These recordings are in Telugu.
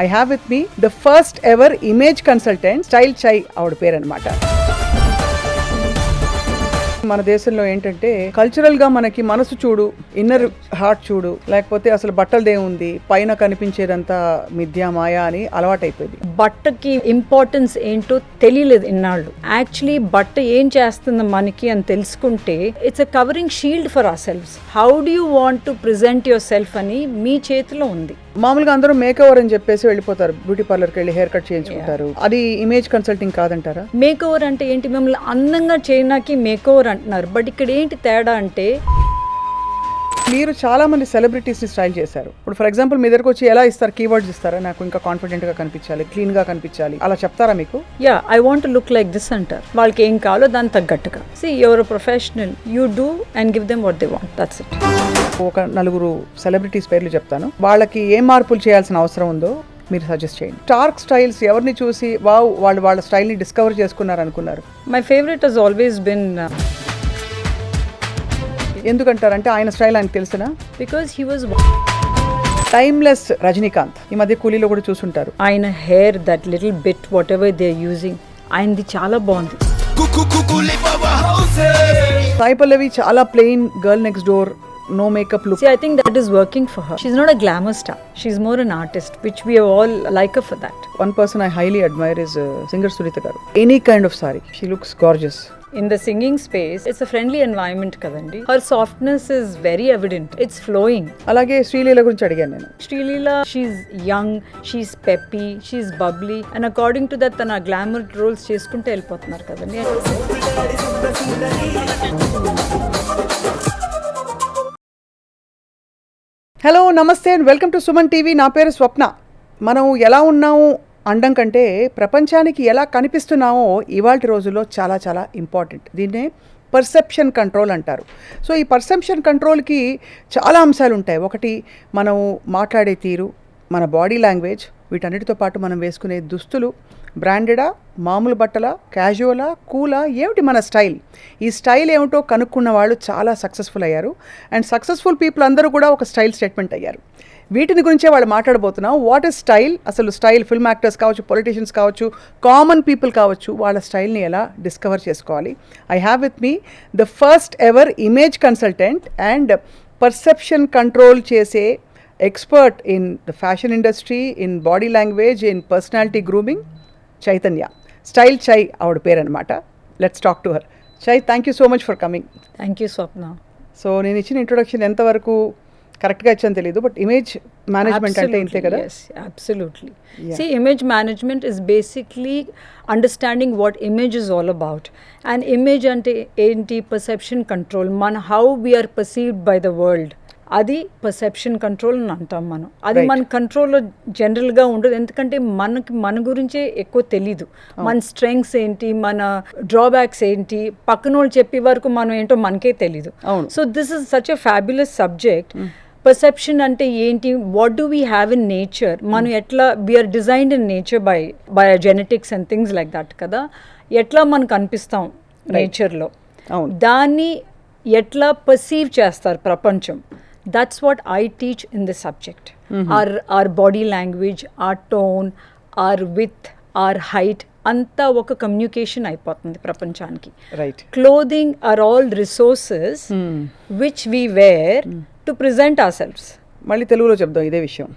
I have with me the first ever image consultant, Style Chai ఆవిడ పేరు అన్నమాట. మన దేశంలో ఏంటంటే కల్చరల్ గా మనకి మనసు చూడు, ఇన్నర్ హార్ట్ చూడు, లేకపోతే అసలు బట్టలదేముంది, పైన కనిపించేదంతా మిథ్యా మాయా అని అలవాటైపోయింది. బట్టకి ఇంపార్టెన్స్ ఏంటో తెలియలేదు ఇన్నాళ్ళు. యాక్చువల్లీ బట్ట ఏం చేస్తుంది మనకి అని తెలుసుకుంటే it's a covering shield for our selves. How do you want to present your self అని మీ చేతిలో ఉంది. మామూలుగా అందరూ మేక్ ఓవర్ అని చెప్పేసి వెళ్ళిపోతారు, బ్యూటీ పార్లర్కి వెళ్ళి హెయిర్ కట్ చేయించుకుంటారు. అది ఇమేజ్ కన్సల్టింగ్ కాదంటారా? మేక్ ఓవర్ అంటే ఏంటి? మిమ్మల్ని అందంగా చేయడానికి మేక్ ఓవర్ అంటున్నారు. బట్ ఇక్కడ ఏంటి తేడా అంటే, మీరు చాలా మంది సెలబ్రిటీస్ ని స్టైల్ చేశారు. ఇప్పుడు ఫర్ ఎగ్జాంపుల్ మీ దగ్గరకు వచ్చి ఎలా ఇస్తారు? కీవర్డ్స్ ఇస్తారా? నాకు ఇంకా కాన్ఫిడెంట్ గా కనిపించాలి, క్లీన్ గా కనిపించాలి, అలా చెప్తారా మీకు? I want to look like this అంటారు. వాళ్ళకి ఏం కావాలో దాని తగ్గట్టుగా. See, you're a professional. You do and give them what they want. That's it. ఒక నలుగురు సెలబ్రిటీస్ పేర్లు చెప్తాను, వాళ్ళకి ఏం మార్పులు చేయాల్సిన అవసరం ఉందో మీరు సజెస్ట్ చేయండి. స్టార్క్ స్టైల్స్ ఎవరిని చూసి వావ్ వాళ్ళు వాళ్ళ స్టైల్ ని డిస్కవర్ చేసుకున్నారు అనుకున్నారు? My favorite has always been ఎందుకంటారంటే ఆయన స్టైల్ ఆయనకు తెలిసినా? because he was timeless Rajinikanth ఈ మధ్య కూలీలో కూడా చూసుంటారు. ఆయన hair that little bit whatever they are using, ఆయనది చాలా బాగుంది. సాయి పల్లవి చాలా plain girl next door, no makeup look. See, I think that is working for her. She's not a glamour star. She's more an artist, which we all like her for that. One person I highly admire is singer Sunita garu. Any kind of saree, she looks gorgeous. In the singing space, it's a friendly environment kadandi. Her softness is very evident. It's flowing. అలాగే శ్రీలీల గురించి అడిగాను నేను. Srileela, she's young, she's peppy, she's bubbly, and according to that tana glamour roles cheskunte వెళ్ళిపోతున్నారు కదండి. హలో నమస్తే and welcome to Suman TV. నా పేరు స్వప్న. మనం ఎలా ఉన్నాము అండం కంటే ప్రపంచానికి ఎలా కనిపిస్తున్నామో ఇవాళ రోజుల్లో చాలా చాలా ఇంపార్టెంట్. దీన్నే పర్సెప్షన్ కంట్రోల్ అంటారు. సో ఈ పర్సెప్షన్ కంట్రోల్కి చాలా అంశాలు ఉంటాయి. ఒకటి మనం మాట్లాడే తీరు, మన బాడీ లాంగ్వేజ్, వీటన్నిటితో పాటు మనం వేసుకునే దుస్తులు, బ్రాండెడా, మామూలు బట్టల, క్యాజువలా, కూలా, ఏమిటి మన స్టైల్. ఈ స్టైల్ ఏమిటో కనుక్కున్న వాళ్ళు చాలా సక్సెస్ఫుల్ అయ్యారు. అండ్ సక్సెస్ఫుల్ పీపుల్ అందరూ కూడా ఒక స్టైల్ స్టేట్మెంట్ అయ్యారు. వీటిని గురించే వాళ్ళు మాట్లాడబోతున్నాం. What is style? అసలు స్టైల్ ఫిల్మ్ యాక్టర్స్ కావచ్చు, పొలిటీషియన్స్ కావచ్చు, కామన్ పీపుల్ కావచ్చు, వాళ్ళ స్టైల్ని ఎలా డిస్కవర్ చేసుకోవాలి. I have with me the first ever image consultant and perception control చేసే expert in the fashion industry, in body language, in personality grooming, Chaitanya. Style Chai ఆవిడ పేరు అనమాట. Let's talk to her. Chai, thank you so much for coming. Thank you, Swapna. So నేను ఇచ్చిన ఇంట్రొడక్షన్ ఎంతవరకు కరెక్ట్గా ఇచ్చాను తెలియదు, బట్ ఇమేజ్ మేనేజ్మెంట్ అంటే ఇంతే కదా? Yes, absolutely. See, image management is basically understanding what image is all about. And image ante enti perception control, how we are perceived by the world. అది పర్సెప్షన్ కంట్రోల్ అని అంటాం మనం. అది మన కంట్రోల్లో జనరల్గా ఉండదు, ఎందుకంటే మన గురించే ఎక్కువ తెలీదు. మన స్ట్రెంగ్స్ ఏంటి, మన డ్రాబ్యాక్స్ ఏంటి, పక్కన వాళ్ళు చెప్పే వరకు మనం ఏంటో మనకే తెలీదు. So this is such a fabulous subject. Perception అంటే ఏంటి, what do we have in nature, మనం ఎట్లా we are designed in nature by genetics and things like that కదా. ఎట్లా మనకు అనిపిస్తాం నేచర్లో, దాన్ని ఎట్లా పర్సీవ్ చేస్తారు ప్రపంచం. That's what I teach in this subject. Our body language, our tone, our width, our height, anta oka communication అయిపోతుంది ప్రపంచానికి. Right. Clothing are all resources which we wear to present ourselves. మళ్ళీ తెలుగులో చెప్దాం ఇదే విషయం.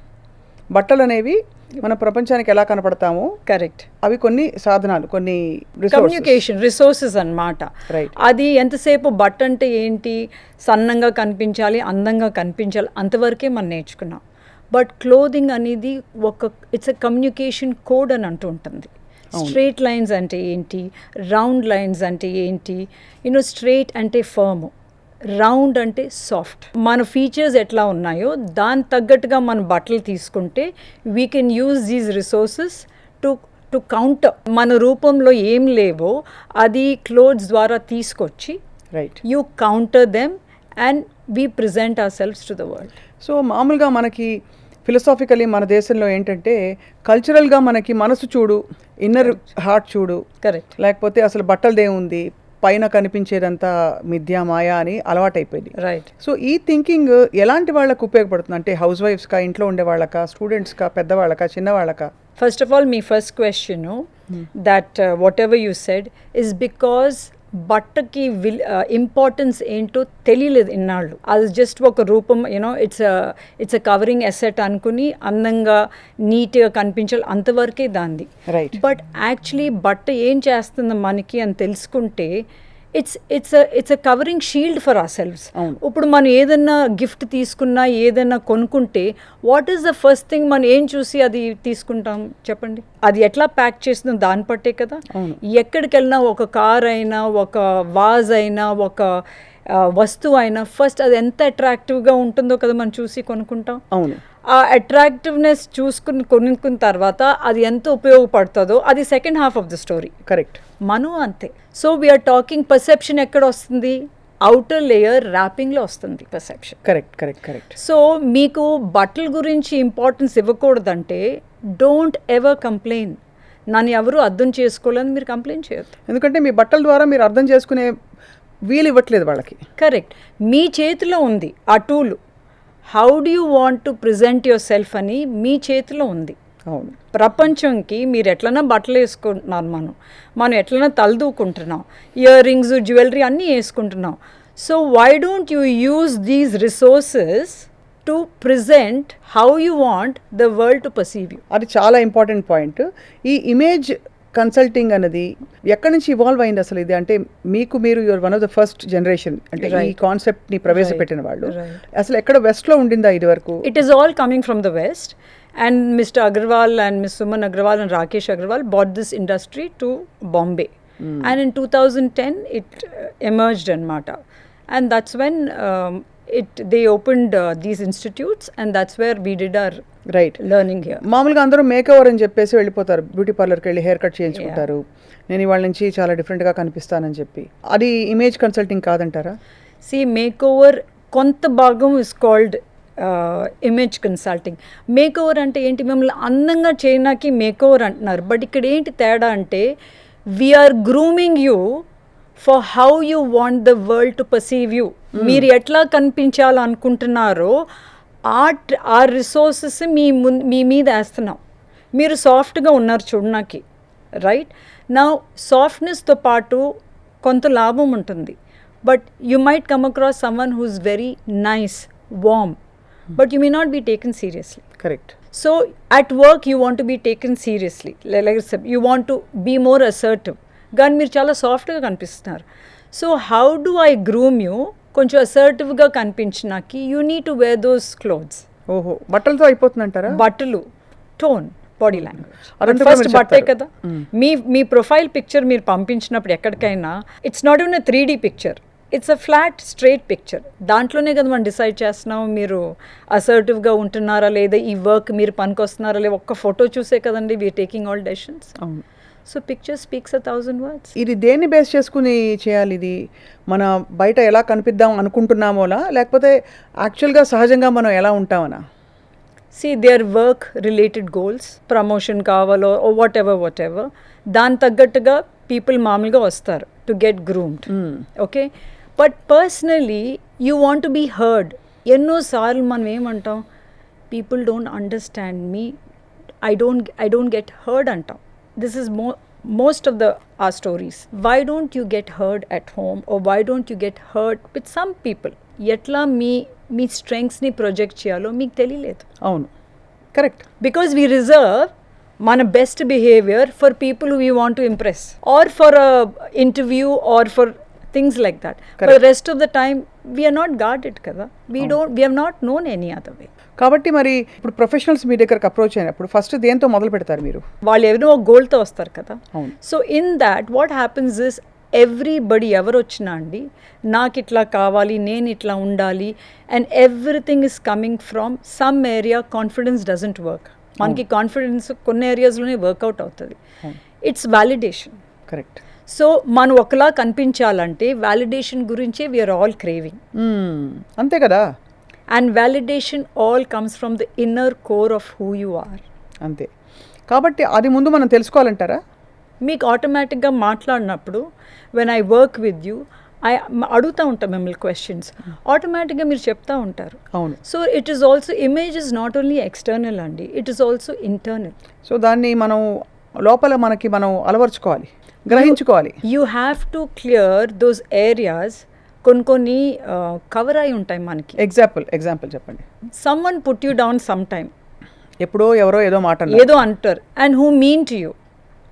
బట్టలు అనేవి మన ప్రపంచానికి ఎలా కనపడతామో, కరెక్ట్, అవి కొన్ని సాధనాలు, కొన్ని కమ్యూనికేషన్ రిసోర్సెస్ అన్నమాట. రైట్. అది ఎంతసేపు బట్ట అంటే ఏంటి, సన్నంగా కనిపించాలి, అందంగా కనిపించాలి, అంతవరకే మనం నేర్చుకున్నాం. బట్ క్లోదింగ్ అనేది ఇట్స్ ఎ కమ్యూనికేషన్ కోడ్ అని అంటూ ఉంటుంది. స్ట్రైట్ లైన్స్ అంటే ఏంటి, రౌండ్ లైన్స్ అంటే ఏంటి, స్ట్రైట్ అంటే ఫర్మ్, రౌండ్ అంటే సాఫ్ట్. మన ఫీచర్స్ ఎట్లా ఉన్నాయో దాని తగ్గట్టుగా మన బట్టలు తీసుకుంటే we can use these resources to counter. మన రూపంలో ఏం లేవో అది క్లోత్స్ ద్వారా తీసుకొచ్చి right you counter them and we present our selves to the world. So మామూలుగా మనకి ఫిలసాఫికలీ మన దేశంలో ఏంటంటే కల్చరల్గా మనకి మనసు చూడు, ఇన్నర్ హార్ట్ చూడు, కరెక్ట్, లేకపోతే అసలు బట్టలదేముంది, పైన కనిపించేదంతా మిథ్యా మాయా అని అలవాటైపోయింది. రైట్. సో ఈ థింకింగ్ ఎలాంటి వాళ్ళకు ఉపయోగపడుతుంది? అంటే హౌస్ వైఫ్స్కా, ఇంట్లో ఉండే వాళ్ళకా, స్టూడెంట్స్కా, పెద్దవాళ్ళకా, చిన్నవాళ్ళకా? First of all, my first question, that whatever you said is because బట్టకి ఇంపార్టెన్స్ ఏంటో తెలియలేదు ఇన్నాళ్ళు. అది జస్ట్ ఒక రూపం, you know it's a covering asset అనుకుని అందంగా నీట్గా కనిపించాలి, అంతవరకే దాంది. రైట్. బట్ యాక్చువల్లీ బట్ట ఏం చేస్తుంది మనకి అని తెలుసుకుంటే it's a covering shield for hour selves. ఇప్పుడు మనం ఏదైనా గిఫ్ట్ తీసుకున్నా, ఏదైనా కొనుక్కుంటే what is the first thing మనం ఏం చూసి అది తీసుకుంటాం చెప్పండి? అది ఎట్లా ప్యాక్ చేస్తుందో దాన్ని బట్టే కదా. ఎక్కడికి వెళ్ళినా, ఒక కార్ అయినా, ఒక వాజ్ అయినా, ఒక వస్తువు అయినా, ఫస్ట్ అది ఎంత అట్రాక్టివ్గా ఉంటుందో కదా మనం చూసి కొనుక్కుంటాం. అవును. ఆ అట్రాక్టివ్నెస్ కొనుక్కున్న తర్వాత అది ఎంత ఉపయోగపడుతుందో అది second half of the story. Correct. మనం అంతే. సో వీఆర్ టాకింగ్ పర్సెప్షన్ ఎక్కడ వస్తుంది? అవుటర్ లేయర్ ర్యాపింగ్లో వస్తుంది perception. Correct correct correct. So మీకు బట్టల గురించి ఇంపార్టెన్స్ ఇవ్వకూడదంటే డోంట్ ఎవర్ కంప్లైన్. నన్ను ఎవరు అర్థం చేసుకోలేదని మీరు కంప్లైంట్ చేయొద్దు. ఎందుకంటే మీ బట్టల ద్వారా మీరు అర్థం చేసుకునే వీలు ఇవ్వట్లేదు వాళ్ళకి. కరెక్ట్. మీ చేతిలో ఉంది ఆ tool. How do you want to present your self అని మీ చేతిలో ఉంది. అవును. ప్రపంచంకి మీరు ఎట్లన్నా బట్టలు వేసుకుంటున్నారు, మనం ఎట్లన్నా తలదూకుంటున్నాం, ఇయర్ రింగ్స్, జ్యువెలరీ అన్నీ వేసుకుంటున్నాం. So why don't you use these resources to present how you want the world to perceive you? అది చాలా ఇంపార్టెంట్ పాయింట్. ఈ ఇమేజ్ కన్సల్టింగ్ అనేది ఎక్కడి నుంచి ఇవాల్వ్ అయింది అసలు ఇది? అంటే మీరు your one of the first generation, అంటే ఈ కాన్సెప్ట్ని ప్రవేశపెట్టిన వాళ్ళు. అసలు ఎక్కడ వెస్ట్లో ఉండిందా ఇది వరకు? It is all coming from the west. And Mr. Agarwal and Ms. Suman Agarwal and Rakesh Agarwal bought this industry to Bombay. And in 2010, it emerged in Mata. And that's when they opened these institutes, and that's where we did our learning here. మామూలుగా అందరూ మేక్ ఓవర్ అని చెప్పేసి వెళ్ళిపోతారు, బ్యూటీ పార్లర్కి వెళ్ళి హెయిర్ కట్ చేయించుకుంటారు. నేను ఇవాళ నుంచి చాలా డిఫరెంట్గా కనిపిస్తానని చెప్పి. అది ఇమేజ్ కన్సల్టింగ్ కాదంటారా? See, makeover కొంత భాగం is called image consulting. Makeover అంటే ఏంటి? మిమ్మల్ని అందంగా చేయడానికి మేకోవర్ అంటున్నారు. బట్ ఇక్కడ ఏంటి తేడా అంటే we are grooming you for how you want the world to perceive you. మీరు ఎట్లా కనిపించాలనుకుంటున్నారో ఆ రిసోర్సెస్ మీ మీద వేస్తున్నాం. మీరు సాఫ్ట్గా ఉన్నారు చూడడానికి, రైట్? నా సాఫ్ట్నెస్తో పాటు కొంత లాభం ఉంటుంది. But you might come across someone who is very nice, warm, but you may not be taken seriously. Correct. So at work you want to be taken seriously, like I said, you want to be more assertive. Gan meer chala soft ga kanipistunaru. So how do I groom you konచెం assertive ga కనిపించడానికి? You need to wear those clothes. ఓహో, బట్టలతో అయిపోతుందంటారా? బట్టలు, టోన్, బాడీ లాంగ్వేజ్. ఫస్ట్ బట్టే కదా. మీ ప్రొఫైల్ పిక్చర్ మీరు పంపించినప్పుడు ఎక్కడికైనా it's not even 3D picture, it's a flat straight picture. దాంట్లోనే కదా మనం డిసైడ్ చేస్తున్నాం మీరు అసర్టివ్గా ఉంటున్నారా లేదా, ఈ వర్క్ మీరు పనికొస్తున్నారా లేదా. ఒక్క ఫోటో చూసే కదండి we are taking all decisions. So picture speaks 1,000 words. ఇది దేన్ని బేస్ చేసుకుని చేయాలి? ఇది మన బయట ఎలా కనిపిద్దాం అనుకుంటున్నామోలా, లేకపోతే యాక్చువల్గా సహజంగా మనం ఎలా ఉంటామనా? See, their work related goals, promotion కావాలో వాట్ ఎవర్, దాని తగ్గట్టుగా పీపుల్ మామూలుగా వస్తారు to get groomed. Okay, but personally you want to be heard. ఎన్నోసార్లు మనం ఏమంటాం, people don't understand me, I don't get heard అంటాం. This is most of our stories. Why don't you get heard at home, or why don't you get heard with some people? ఎట్లా మీ స్ట్రెంగ్స్ని ప్రొజెక్ట్ చేయాలో మీకు తెలియలేదు. అవును, కరెక్ట్. బికాజ్ వీ రిజర్వ్ మన best behaviour for people we want to impress, or for interview, or for things like that. But rest of the time we're not guarded కదా. We have not known any other way. కాబట్టి మరి ఇప్పుడు ప్రొఫెషనల్స్ మీ దగ్గరకు అప్రోచ్ అయినప్పుడు ఫస్ట్ దేంతో మొదలు పెడతారు మీరు? వాళ్ళు ఎవరో ఒక గోల్తో వస్తారు కదా. So in that what happens is everybody ఎవరు వచ్చినా అండి, నాకు ఇట్లా కావాలి, నేను ఇట్లా ఉండాలి, and everything is coming from some area. Confidence doesn't work. మనకి కాన్ఫిడెన్స్ కొన్ని ఏరియాస్లోనే వర్కౌట్ అవుతుంది. It's validation. కరెక్ట్. సో మనం ఒకలా కనిపించాలంటే వ్యాలిడేషన్ గురించే వీఆర్ ఆల్ క్రేవింగ్. అంతే కదా. And validation all comes from the inner core of who you are. అంతే. కాబట్టి అది ముందు మనం తెలుసుకోవాలంటారా? మీకు ఆటోమేటిక్గా మాట్లాడినప్పుడు when I work with you అడుగుతూ ఉంటాను మిమ్మల్ని క్వశ్చన్స్, ఆటోమేటిక్గా మీరు చెప్తా ఉంటారు. అవును. So it is also image is not only external అండి, it is also internal. So దాన్ని మనం లోపల మనం అలవర్చుకోవాలి, గ్రహించుకోవాలి. You have to clear those areas. కొన్ని కవర్ అయి ఉంటాయి మనకి. ఎగ్జాంపుల్ చెప్పండి. Someone put you down some time, ఎప్పుడో ఎవరో ఏదో అంటారు, and who mean to you,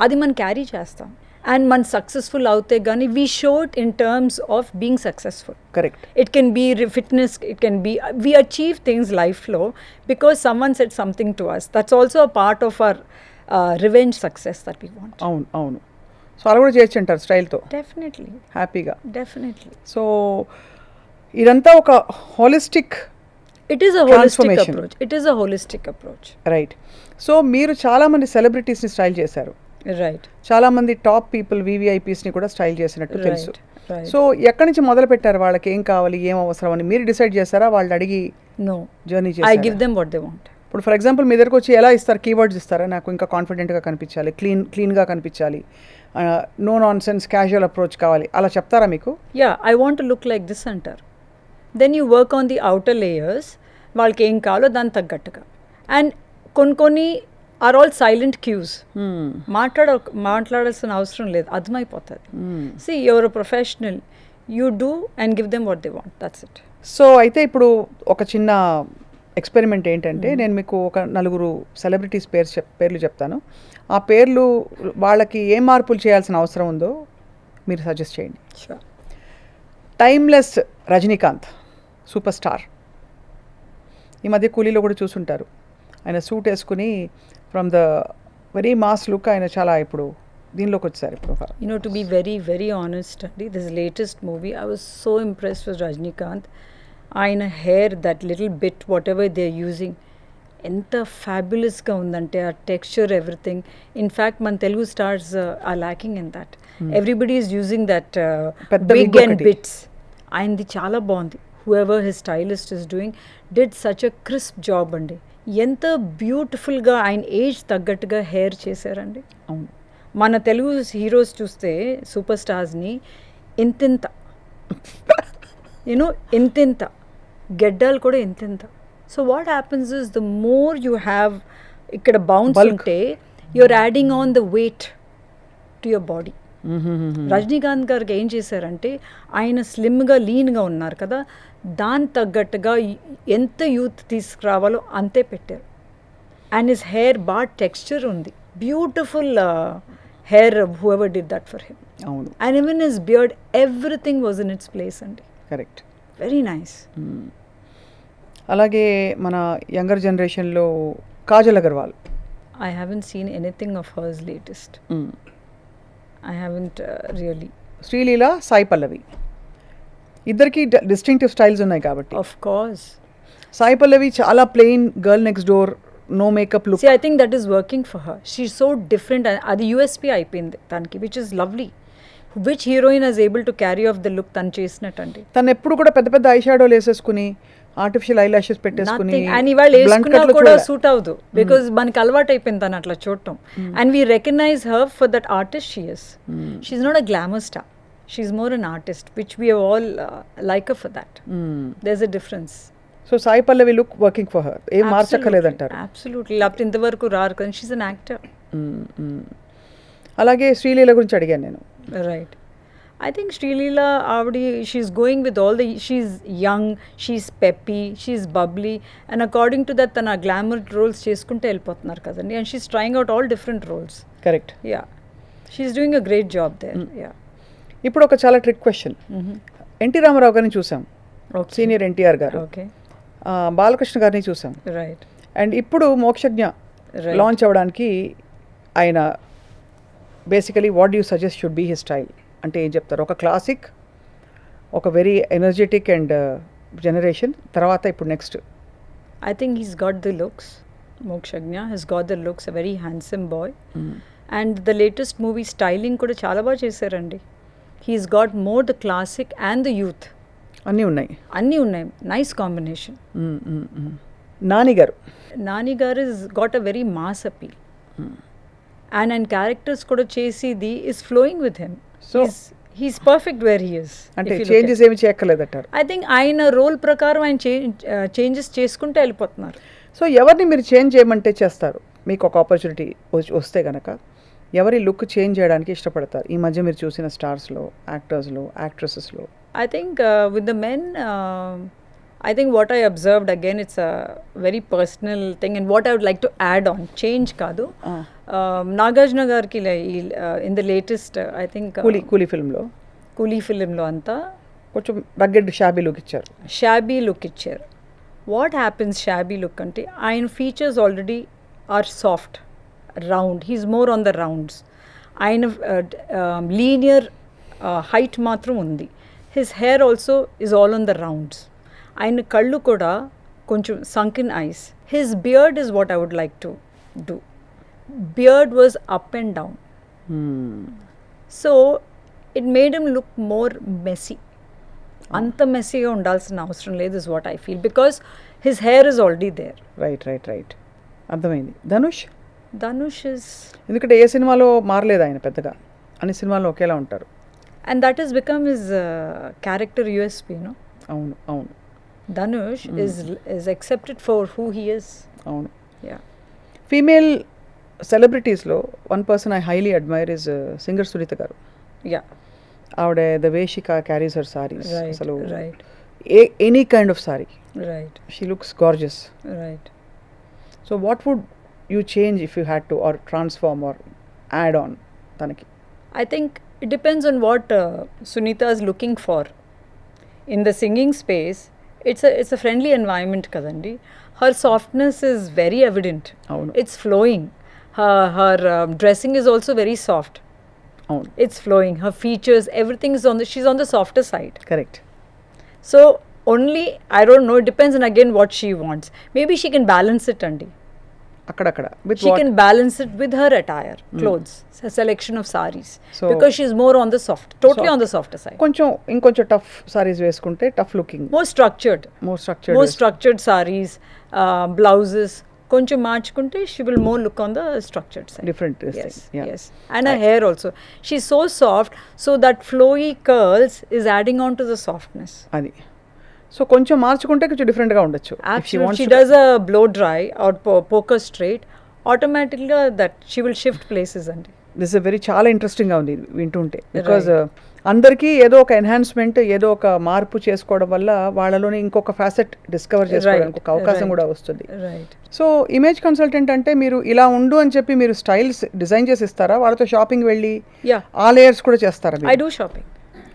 అది మనం క్యారీ చేస్తాం. అండ్ మన సక్సెస్ఫుల్ అవుతే కానీ we shot in terms of being successful. Correct. It can be fitness, it can be we achieve things లైఫ్లో because someone said something to us. That's also a part of our revenge success that we want. అవును. సో అలా కూడా చేయొచ్చు అంటారు స్టైల్తో, డెఫినెట్లీ హ్యాపీగా. డెఫినెట్లీ. సో ఇదంతా ఒక holistic, it is a holistic approach. It is a holistic approach. Right. So మీరు చాలామంది సెలబ్రిటీస్ని స్టైల్ చేశారు, రైట్. చాలామంది టాప్ పీపుల్ VVIPsని కూడా స్టైల్ చేసినట్టు తెలుసు. Right. సో ఎక్కడి నుంచి మొదలు పెట్టారు, వాళ్ళకి ఏం కావాలి, ఏం అవసరం అని మీరు డిసైడ్ చేస్తారా, వాళ్ళు అడిగి No, జర్నీ I చేస్తారా? give them what they want. ఇప్పుడు ఫర్ ఎగ్జాంపుల్ మీ దగ్గరకు వచ్చి ఎలా ఇస్తారు, కీవర్డ్స్ ఇస్తారా, నాకు ఇంకా కాన్ఫిడెంట్గా కనిపించాలి, క్లీన్గా కనిపించాలి, no nonsense casual approach కావాలి, అలా చెప్తారా మీకు? Yeah, I want to look like this అంటారు. Then you work on the outer layers, వాళ్ళకి ఏం కావాలో దాని తగ్గట్టుగా. అండ్ కొన్ని ఆర్ ఆల్ సైలెంట్ క్యూస్. మాట్లాడాల్సిన అవసరం లేదు, అర్థమైపోతుంది. See your a professional, you do and give them what they want, that's it. So అయితే ఇప్పుడు ఒక చిన్న ఎక్స్పెరిమెంట్ ఏంటంటే, నేను మీకు ఒక 4 సెలబ్రిటీస్ పేర్లు చెప్తాను. ఆ పేర్లు వాళ్ళకి ఏ మార్పులు చేయాల్సిన అవసరం ఉందో మీరు సజెస్ట్ చేయండి. Sure. Timeless Rajinikanth, super star. ఈ మధ్య కూలీలో కూడా చూసుంటారు, ఆయన సూట్ వేసుకుని from the very mass look ఆయన చాలా ఇప్పుడు దీనిలోకి వచ్చారు. ఇప్పుడు You know, to be very, very honest, this latest movie, I was so impressed with Rajnikant. ఆయన hair, that little bit, whatever they're using, ఎంత ఫ్యాబులస్గా ఉందంటే ఆ టెక్స్చర్, ఎవ్రీథింగ్. ఇన్ఫ్యాక్ట్ మన Telugu stars are lacking in that. Everybody is using that big and bits. ఆయనది చాలా బాగుంది. Whoever his stylist is doing did such a crisp job అండి. ఎంత బ్యూటిఫుల్గా ఆయన ఏజ్ తగ్గట్టుగా హెయిర్ చేశారండి. అవును. మన తెలుగు హీరోస్ చూస్తే సూపర్ స్టార్స్ని ఇంతింత ఇంతింత గెడ్డాలు కూడా ఇంతింత. So what happens is the more you have ఇక్కడ బౌన్స్ ఉంటే you're adding on the weight to your body. Rajinikanth గారికి ఏం చేశారంటే, ఆయన స్లిమ్గా లీన్గా ఉన్నారు కదా, దాని తగ్గట్టుగా ఎంత యూత్ తీసుకురావాలో అంతే పెట్టారు. అండ్ హిస్ హెయిర్ బాగా టెక్స్చర్ ఉంది, beautiful hair, whoever did that for him. అవును. And even his beard, everything was in its place అండి. కరెక్ట్. Very nice. అలాగే మన యంగర్ జనరేషన్లో Kajal Agarwal. I haven't seen anything of hers latest. I haven't really. Sreeleela, Sai Pallavi, ఇద్దరికి డిస్టింక్టివ్ స్టైల్స్ ఉన్నాయి కాబట్టి. Of course. సాయి పల్లవి చాలా plain, girl next door, no makeup look. See, I think that is working for her. She's so different. అది USP అయిపోయింది తనకి, which is lovely. Which heroine is able to carry off the look తను చేసినట్టండి. తను ఎప్పుడు కూడా పెద్ద పెద్ద ఐ షాడోలు వేసేసుకుని, ఆర్టిఫిషియల్ ఐ లాషెస్ పెట్టేసుకుని, అండ్ ఇవాళ వేసుకున్నా కూడా సూట్ అవ్వదు, బికాజ్ మనకి అలవాటు అయిపోయింది తను అట్లా చూడటం. And we recognize her for that artist she is. She's not a glamour star, she's more an artist, which we all like for that. There is a difference. So Sai Pallavi look working for her, ఏం మార్చక్కలేదంటారు. అబ్సల్యూట్లీ. లేకపోతే ఇంతవరకు రారు కదా, షీఈ్ అన్ యాక్టర్. అలాగే శ్రీలీల గురించి అడిగాను నేను. Right. I think Srileela already, she's going with all the, she's young, she's peppy, she's bubbly, and according to that tana glamour roles cheskunte ellipotunnaru kadandi, and she's trying out all different roles. Correct. Yeah, she's doing a great job there. Yeah. ఇప్పుడు ఒక చాలా ట్రిక్ క్వశ్చన్. ఎన్టీ రామారావు గారిని చూసాం, సీనియర్ ఎన్టీఆర్ గారు. ఓకే. బాలకృష్ణ గారిని చూసాం. రైట్. అండ్ ఇప్పుడు మోక్షజ్ఞ లాంచ్ అవ్వడానికి ఆయన basically what you suggest should be his style అంటే ఏం చెప్తారు? ఒక క్లాసిక్, ఒక వెరీ ఎనర్జెటిక్ అండ్ జనరేషన్, తర్వాత ఇప్పుడు next. I think he's got the looks. Mokshagnya has got the looks, a very handsome boy. And the latest movie styling కూడా చాలా బాగా చేశారండి. He's got more the classic and the youth. అన్నీ ఉన్నాయి. Nice combination. నాని గారు. Nani గారు has got a very mass appeal. And characters కూడా చేసేది is flowing with him. So- he's perfect where he is. అంటే చేంజెస్ ఏమి చేయక్కర్లేదంటారు. ఐ థింక్ ఆయన రోల్ ప్రకారం ఆయన చేంజెస్ చేసుకుంటూ వెళ్ళిపోతున్నారు. సో ఎవరిని మీరు చేంజ్ చేయమంటే చేస్తారు? మీకు ఒక ఆపర్చునిటీ వస్తే కనుక ఎవరి లుక్ చేంజ్ చేయడానికి ఇష్టపడతారు ఈ మధ్య మీరు చూసిన స్టార్స్లో, యాక్టర్స్లో, యాక్ట్రెసెస్లో? I think with the men, I think what I observed, again, it's a very personal thing, and what I would like to add on, change kaadu. Nagarjuna garki in the latest, I think కూలీ ఫిల్మ్లో Coolie film lo anta కొంచెం రగ్గెడ్ షాబీ లుక్ ఇచ్చారు. shabby look icharu. What happens shabby look ante ఆయన features already are soft, round. He's more on the rounds. ఆయన linear height matram undi. His hair also is all on the rounds. ఆయన కళ్ళు కూడా కొంచెం sunken eyes. His beard is what I would like to do. Beard was up and down. So it made him look more messy. అంత మెస్సీగా ఉండాల్సిన అవసరం లేదు is what I feel, because his hair is already there. Right అర్థమైంది. Dhanush is, ఎందుకంటే ఏ సినిమాలో మారలేదు ఆయన పెద్దగా, అన్ని సినిమాల్లో ఒకేలా ఉంటారు. and that has become his character USP, no? అవును Dhanush is accepted for who he is. అవును. Yeah. ఫీమేల్ సెలబ్రిటీస్లో one person I highly admire is singer Sunitha garu. Yeah. ఆవిడ the way she carries her saris, Right. అసలు Right. Any kind of sari Right. She looks gorgeous. Right. So what would you change if you had to, or transform or add on తనకి? I think it depends on what Sunita is looking for. In the singing space, it's a friendly environment kadandi. Her softness is very evident. అవును It's flowing. Her dressing is also very soft. అవును It's flowing. Her features, everything is she's on the softer side. Correct. So only, I don't know, it depends on again what she wants. Maybe she can balance it, Andi. అక్కడక్కడ with She can balance it with her attire, clothes, a selection of saris. So- Because she's more on the totally Soft. on the softer side. ఇంకొంచెం టఫ్ సారీస్ వేసుకుంటే tough looking, More structured. More More structured structured saris, blouses. కొంచెం మార్చుకుంటే she will more look on the structured side. Different. Yes. And her hair also. She's so soft, so that flowy curls is adding on to the softness. అది సో కొంచెం మార్చుకుంటే కొంచెం డిఫరెంట్గా ఉండొచ్చు. Absolutely. She does a blow dry or poker straight, automatically that she will shift places, andi. This very చాలా ఇంట్రెస్టింగ్గా ఉంది వింటుంటే, బికాజ్ అందరికీ ఏదో ఒక ఎన్హాన్స్మెంట్, ఏదో ఒక మార్పు చేసుకోవడం వల్ల వాళ్ళలోనే ఇంకొక ఫ్యాసెట్ డిస్కవర్ చేసుకోవడానికి ఒక అవకాశం కూడా వస్తుంది. Right. సో ఇమేజ్ కన్సల్టెంట్ అంటే మీరు ఇలా ఉండు అని చెప్పి మీరు స్టైల్స్ డిజైన్ చేసి ఇస్తారా? వాళ్ళతో షాపింగ్ వెళ్ళి Yeah. ఆ లేయర్స్ కూడా చేస్తారా I మీరు? do shopping.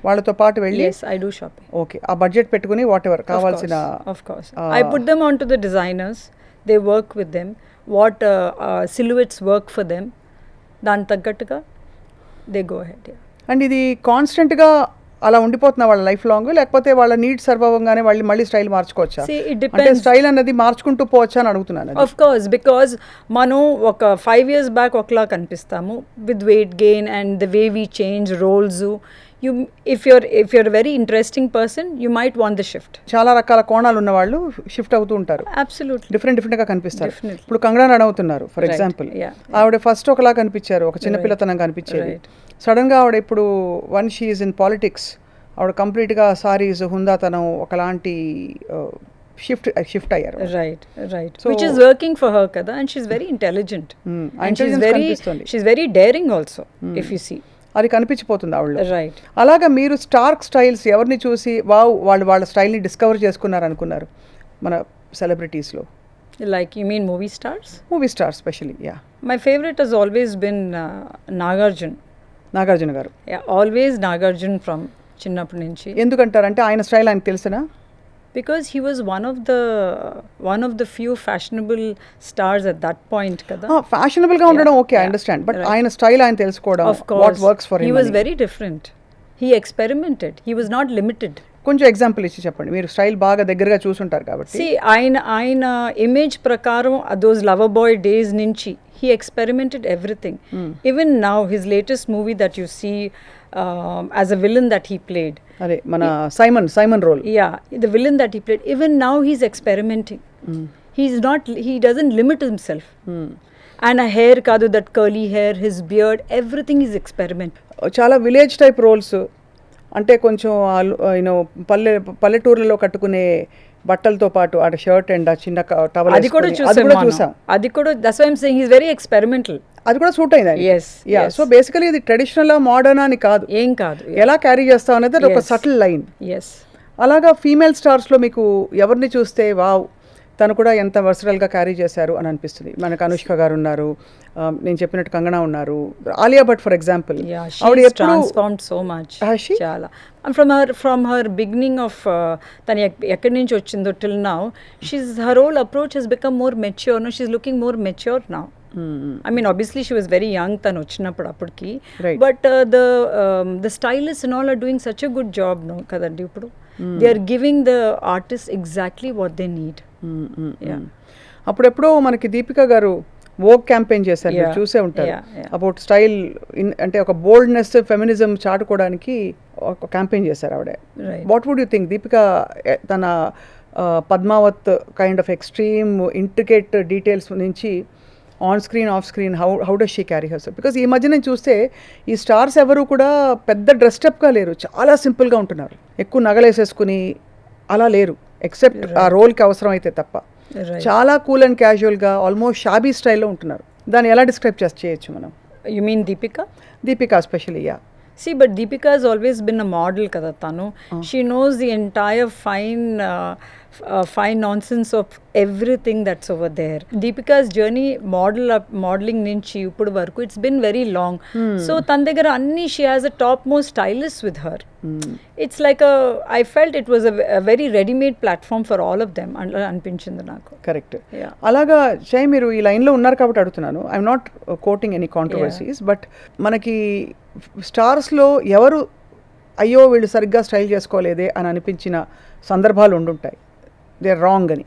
వాళ్ళతో పాటు వెళ్ళి Yes, I do shopping. Okay, ఆ బడ్జెట్ పెట్టుకుని వాట్ ఎవర్ కావాల్సిన Of course. I put them onto the designers. They work with them. What silhouettes work for them. దాని తగ్గట్టుగా they go ahead. Yeah. And ఇది కాన్స్టెంట్గా అలా ఉండిపోతున్నా వాళ్ళ లైఫ్ లాంగ్, లేకపోతే వాళ్ళ నీడ్స్ సర్వ్ అవ్వగానే వాళ్ళు మళ్ళీ స్టైల్ మార్చుకోవచ్చా? See, it అంటే depends. స్టైల్ అన్నది మార్చుకుంటూ పోవచ్చా అని అడుగుతున్నాను. అది. Of course, because మనం ఒక 5 years back ఒకలా కనిపిస్తాము with weight gain and the way we change roles. If you're a very interesting person, you might want the shift. చాలా రకాల కోణాలు ఉన్న వాళ్ళు షిఫ్ట్ అవుతూ ఉంటారు, Absolutely. డిఫరెంట్గా కనిపిస్తారు. Definitely. ఇప్పుడు కంగనా రనౌత్ ఉన్నారు ఫర్ Right. ఎగ్జాంపుల్. Yeah. ఆవిడ ఫస్ట్ ఒకలా కనిపించారు, ఒక చిన్నపిల్లతనం కనిపించేది. Right. సడన్గా ఆవిడ ఇప్పుడు one she is in politics, ఆవిడ కంప్లీట్గా సారీస్, హుందాతనం, ఒకలాంటి షిఫ్ట్ అయ్యారు. Right. So- Which is working for her kada, and she's very intelligent. ఆ And intelligence కనిపిస్తుంది. she's very daring also, if you see. అది కనిపించిపోతుంది ఆవిడలో. Right. అలాగా మీరు స్టార్క్ స్టైల్స్ ఎవరిని చూసి వాళ్ళ స్టైల్ని డిస్కవర్ చేసుకున్నారు అనుకున్నారు మన సెలబ్రిటీస్లో? Like, you mean movie stars? Movie star especially. Yeah, My favorite has always been Nagarjun. Nagarjuna గారు. Yeah, always Nagarjun from చిన్నప్పటి నుంచి. ఎందుకంటారంటే ఆయన స్టైల్ ఆయనకు తెలిసినా? Because he was one of the few fashionable stars at that point kada. ఫ్యాషనబుల్గా ఉండడం okay, I Yeah. Understand, but Right. ఆయన స్టైల్ ఆయన తెలుసుకోవడం, Of course. What works for he him. was very different. He experimented. He was not limited. కొంచెం ఎగ్జాంపుల్ ఇచ్చి చెప్పండి, మీరు స్టైల్ బాగా దగ్గరగా చూసుంటారు కాబట్టి. See, ఆయన image prakaram those lover boy days nunchi he experimented everything. Even now his latest movie that you see as a villain that he played. అదే మన Simon role. Yeah, the villain that he played. Even now he's experimenting. He doesn't limit himself. And a hair kadu, that curly hair, his beard, everything is experiment. చాలా విలేజ్ టైప్ రోల్స్, అంటే కొంచెం యూనో పల్లెటూర్లలో కట్టుకునే బట్టలతో పాటు ఆ షర్ట్ అండ్ ఆ చిన్న టవల్ అది కూడా చూసాం. అది కూడా that's why I am saying he is very experimental. అది కూడా సూట్ అయింది. Yes, యా, సో బేసికలీ ఇది ట్రెడిషనల్ మోడర్న్ అని కాదు, ఏం కాదు, ఎలా క్యారీ చేస్తాం అనేది ఒక సటిల్ లైన్. ఎస్. అలాగా ఫీమేల్ స్టార్స్లో మీకు ఎవరిని చూస్తే వావ్ తను కూడా ఎంత వర్సటైల్గా క్యారీ చేశారు అని అనిపిస్తుంది? మనకు అనుష్క గారు ఉన్నారు, నేను చెప్పినట్టు కంగనా ఉన్నారు, ఆలియా భట్ ఫర్ ఎగ్జాంపుల్. ఆవిడ ట్రాన్స్ఫార్మ్డ్ సో మచ్. చాలా ఫ్రమ్ హర్ బిగినింగ్ ఆఫ్ తను ఎక్కడి నుంచి వచ్చిందో till now her whole approach has become more mature. No she's looking more mature now. I mean, obviously she was very young tanu vachinappudu appudiki, but the stylists and all are doing such a good job no kadandi ippudu. They are giving the artists exactly what they need. అప్పుడెప్పుడో మనకి దీపిక గారు వోగ్ క్యాంపెయిన్ చేశారు, మీరు చూసే ఉంటారు. అబౌట్ స్టైల్ అంటే ఒక బోల్డ్నెస్ ఫెమినిజం చాటుకోవడానికి ఒక క్యాంపెయిన్ చేశారు ఆవిడ. What would you think Deepika తన Padmaavat kind of extreme intricate details నుంచి on screen off screen how does she carry herself? Because ఈ మధ్య నేను చూస్తే ఈ స్టార్స్ ఎవరు కూడా పెద్ద డ్రెస్టప్గా లేరు, చాలా సింపుల్గా ఉంటున్నారు, ఎక్కువ నగలేసేసుకుని అలా లేరు, ఎక్సెప్ట్ ఆ రోల్కి అవసరం అయితే తప్ప. చాలా కూల్ అండ్ క్యాజువల్గా ఆల్మోస్ట్ షాబీ స్టైల్లో ఉంటున్నారు. దాన్ని ఎలా డిస్క్రైబ్ చేయొచ్చు మనం? You mean Deepika? Deepika especially, yeah. See, but Deepika has always been a model kada tanu. She knows the entire fine nonsense of everything that's over there. Deepika's journey modeling nunchi ippudu varaku it's been very long. So tan daggara anni she has a top most stylist with her. It's like I felt it was a very ready made platform for all of them anpinchindi naku. Correct. అలాగా షై మీరు ఈ లైన్లో ఉన్నారు కాబట్టి అడుగుతున్నాను. I'm not coating any controversies, but మనకి స్టార్స్లో ఎవరు అయ్యో వీళ్ళు సరిగ్గా స్టైల్ చేసుకోలేదే అని అనిపించిన సందర్భాలు ఉండుంటాయి, దే ఆర్ రాంగ్ అని.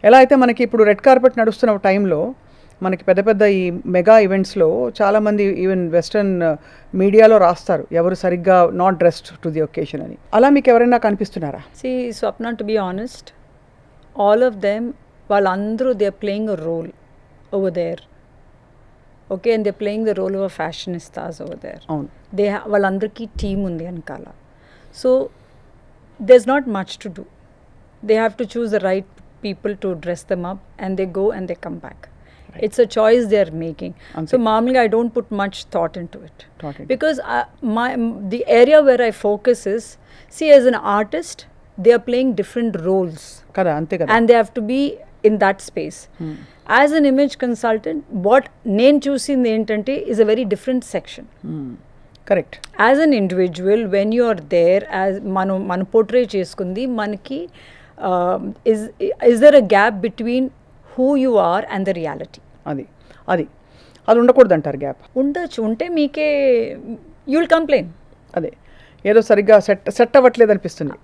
ఎలా అయితే మనకి ఇప్పుడు రెడ్ కార్పెట్ నడుస్తున్న టైంలో మనకి పెద్ద పెద్ద ఈ మెగా ఈవెంట్స్లో చాలామంది ఈవెన్ వెస్టర్న్ మీడియాలో రాస్తారు ఎవరు సరిగ్గా not dressed to the occasion అని. అలా మీకు ఎవరైనా కనిపిస్తున్నారా? See, Swapna, to be honest, all of them, వాళ్ళందరూ they are playing a role over there. Okay, and they're playing the role of a fashionistas over there. They వాళ్ళందరికీ టీమ్ ఉంది వెనకాల. So there's not much to do. They have to choose the right people to dress them up, and they go and they come back. It's a choice they are making. So maamulga I don't put much thought into it. Because the area where I focus is, see, as an artist they are playing different roles kada ante kada, and they have to be in that space. As an image consultant, what నేను చూసింది ఏంటంటే is a very different section. Correct. As an individual, when you are there, as మనం portray చేసుకుంది మనకి is there a gap between who you are and the reality? అది ఉండకూడదు అంటారు గ్యాప్. ఉండొచ్చు, ఉంటే మీకే యూ విల్ కంప్లైన్. అదే ఏదో సరిగ్గా సెట్ అవ్వట్లేదు అనిపిస్తుంది.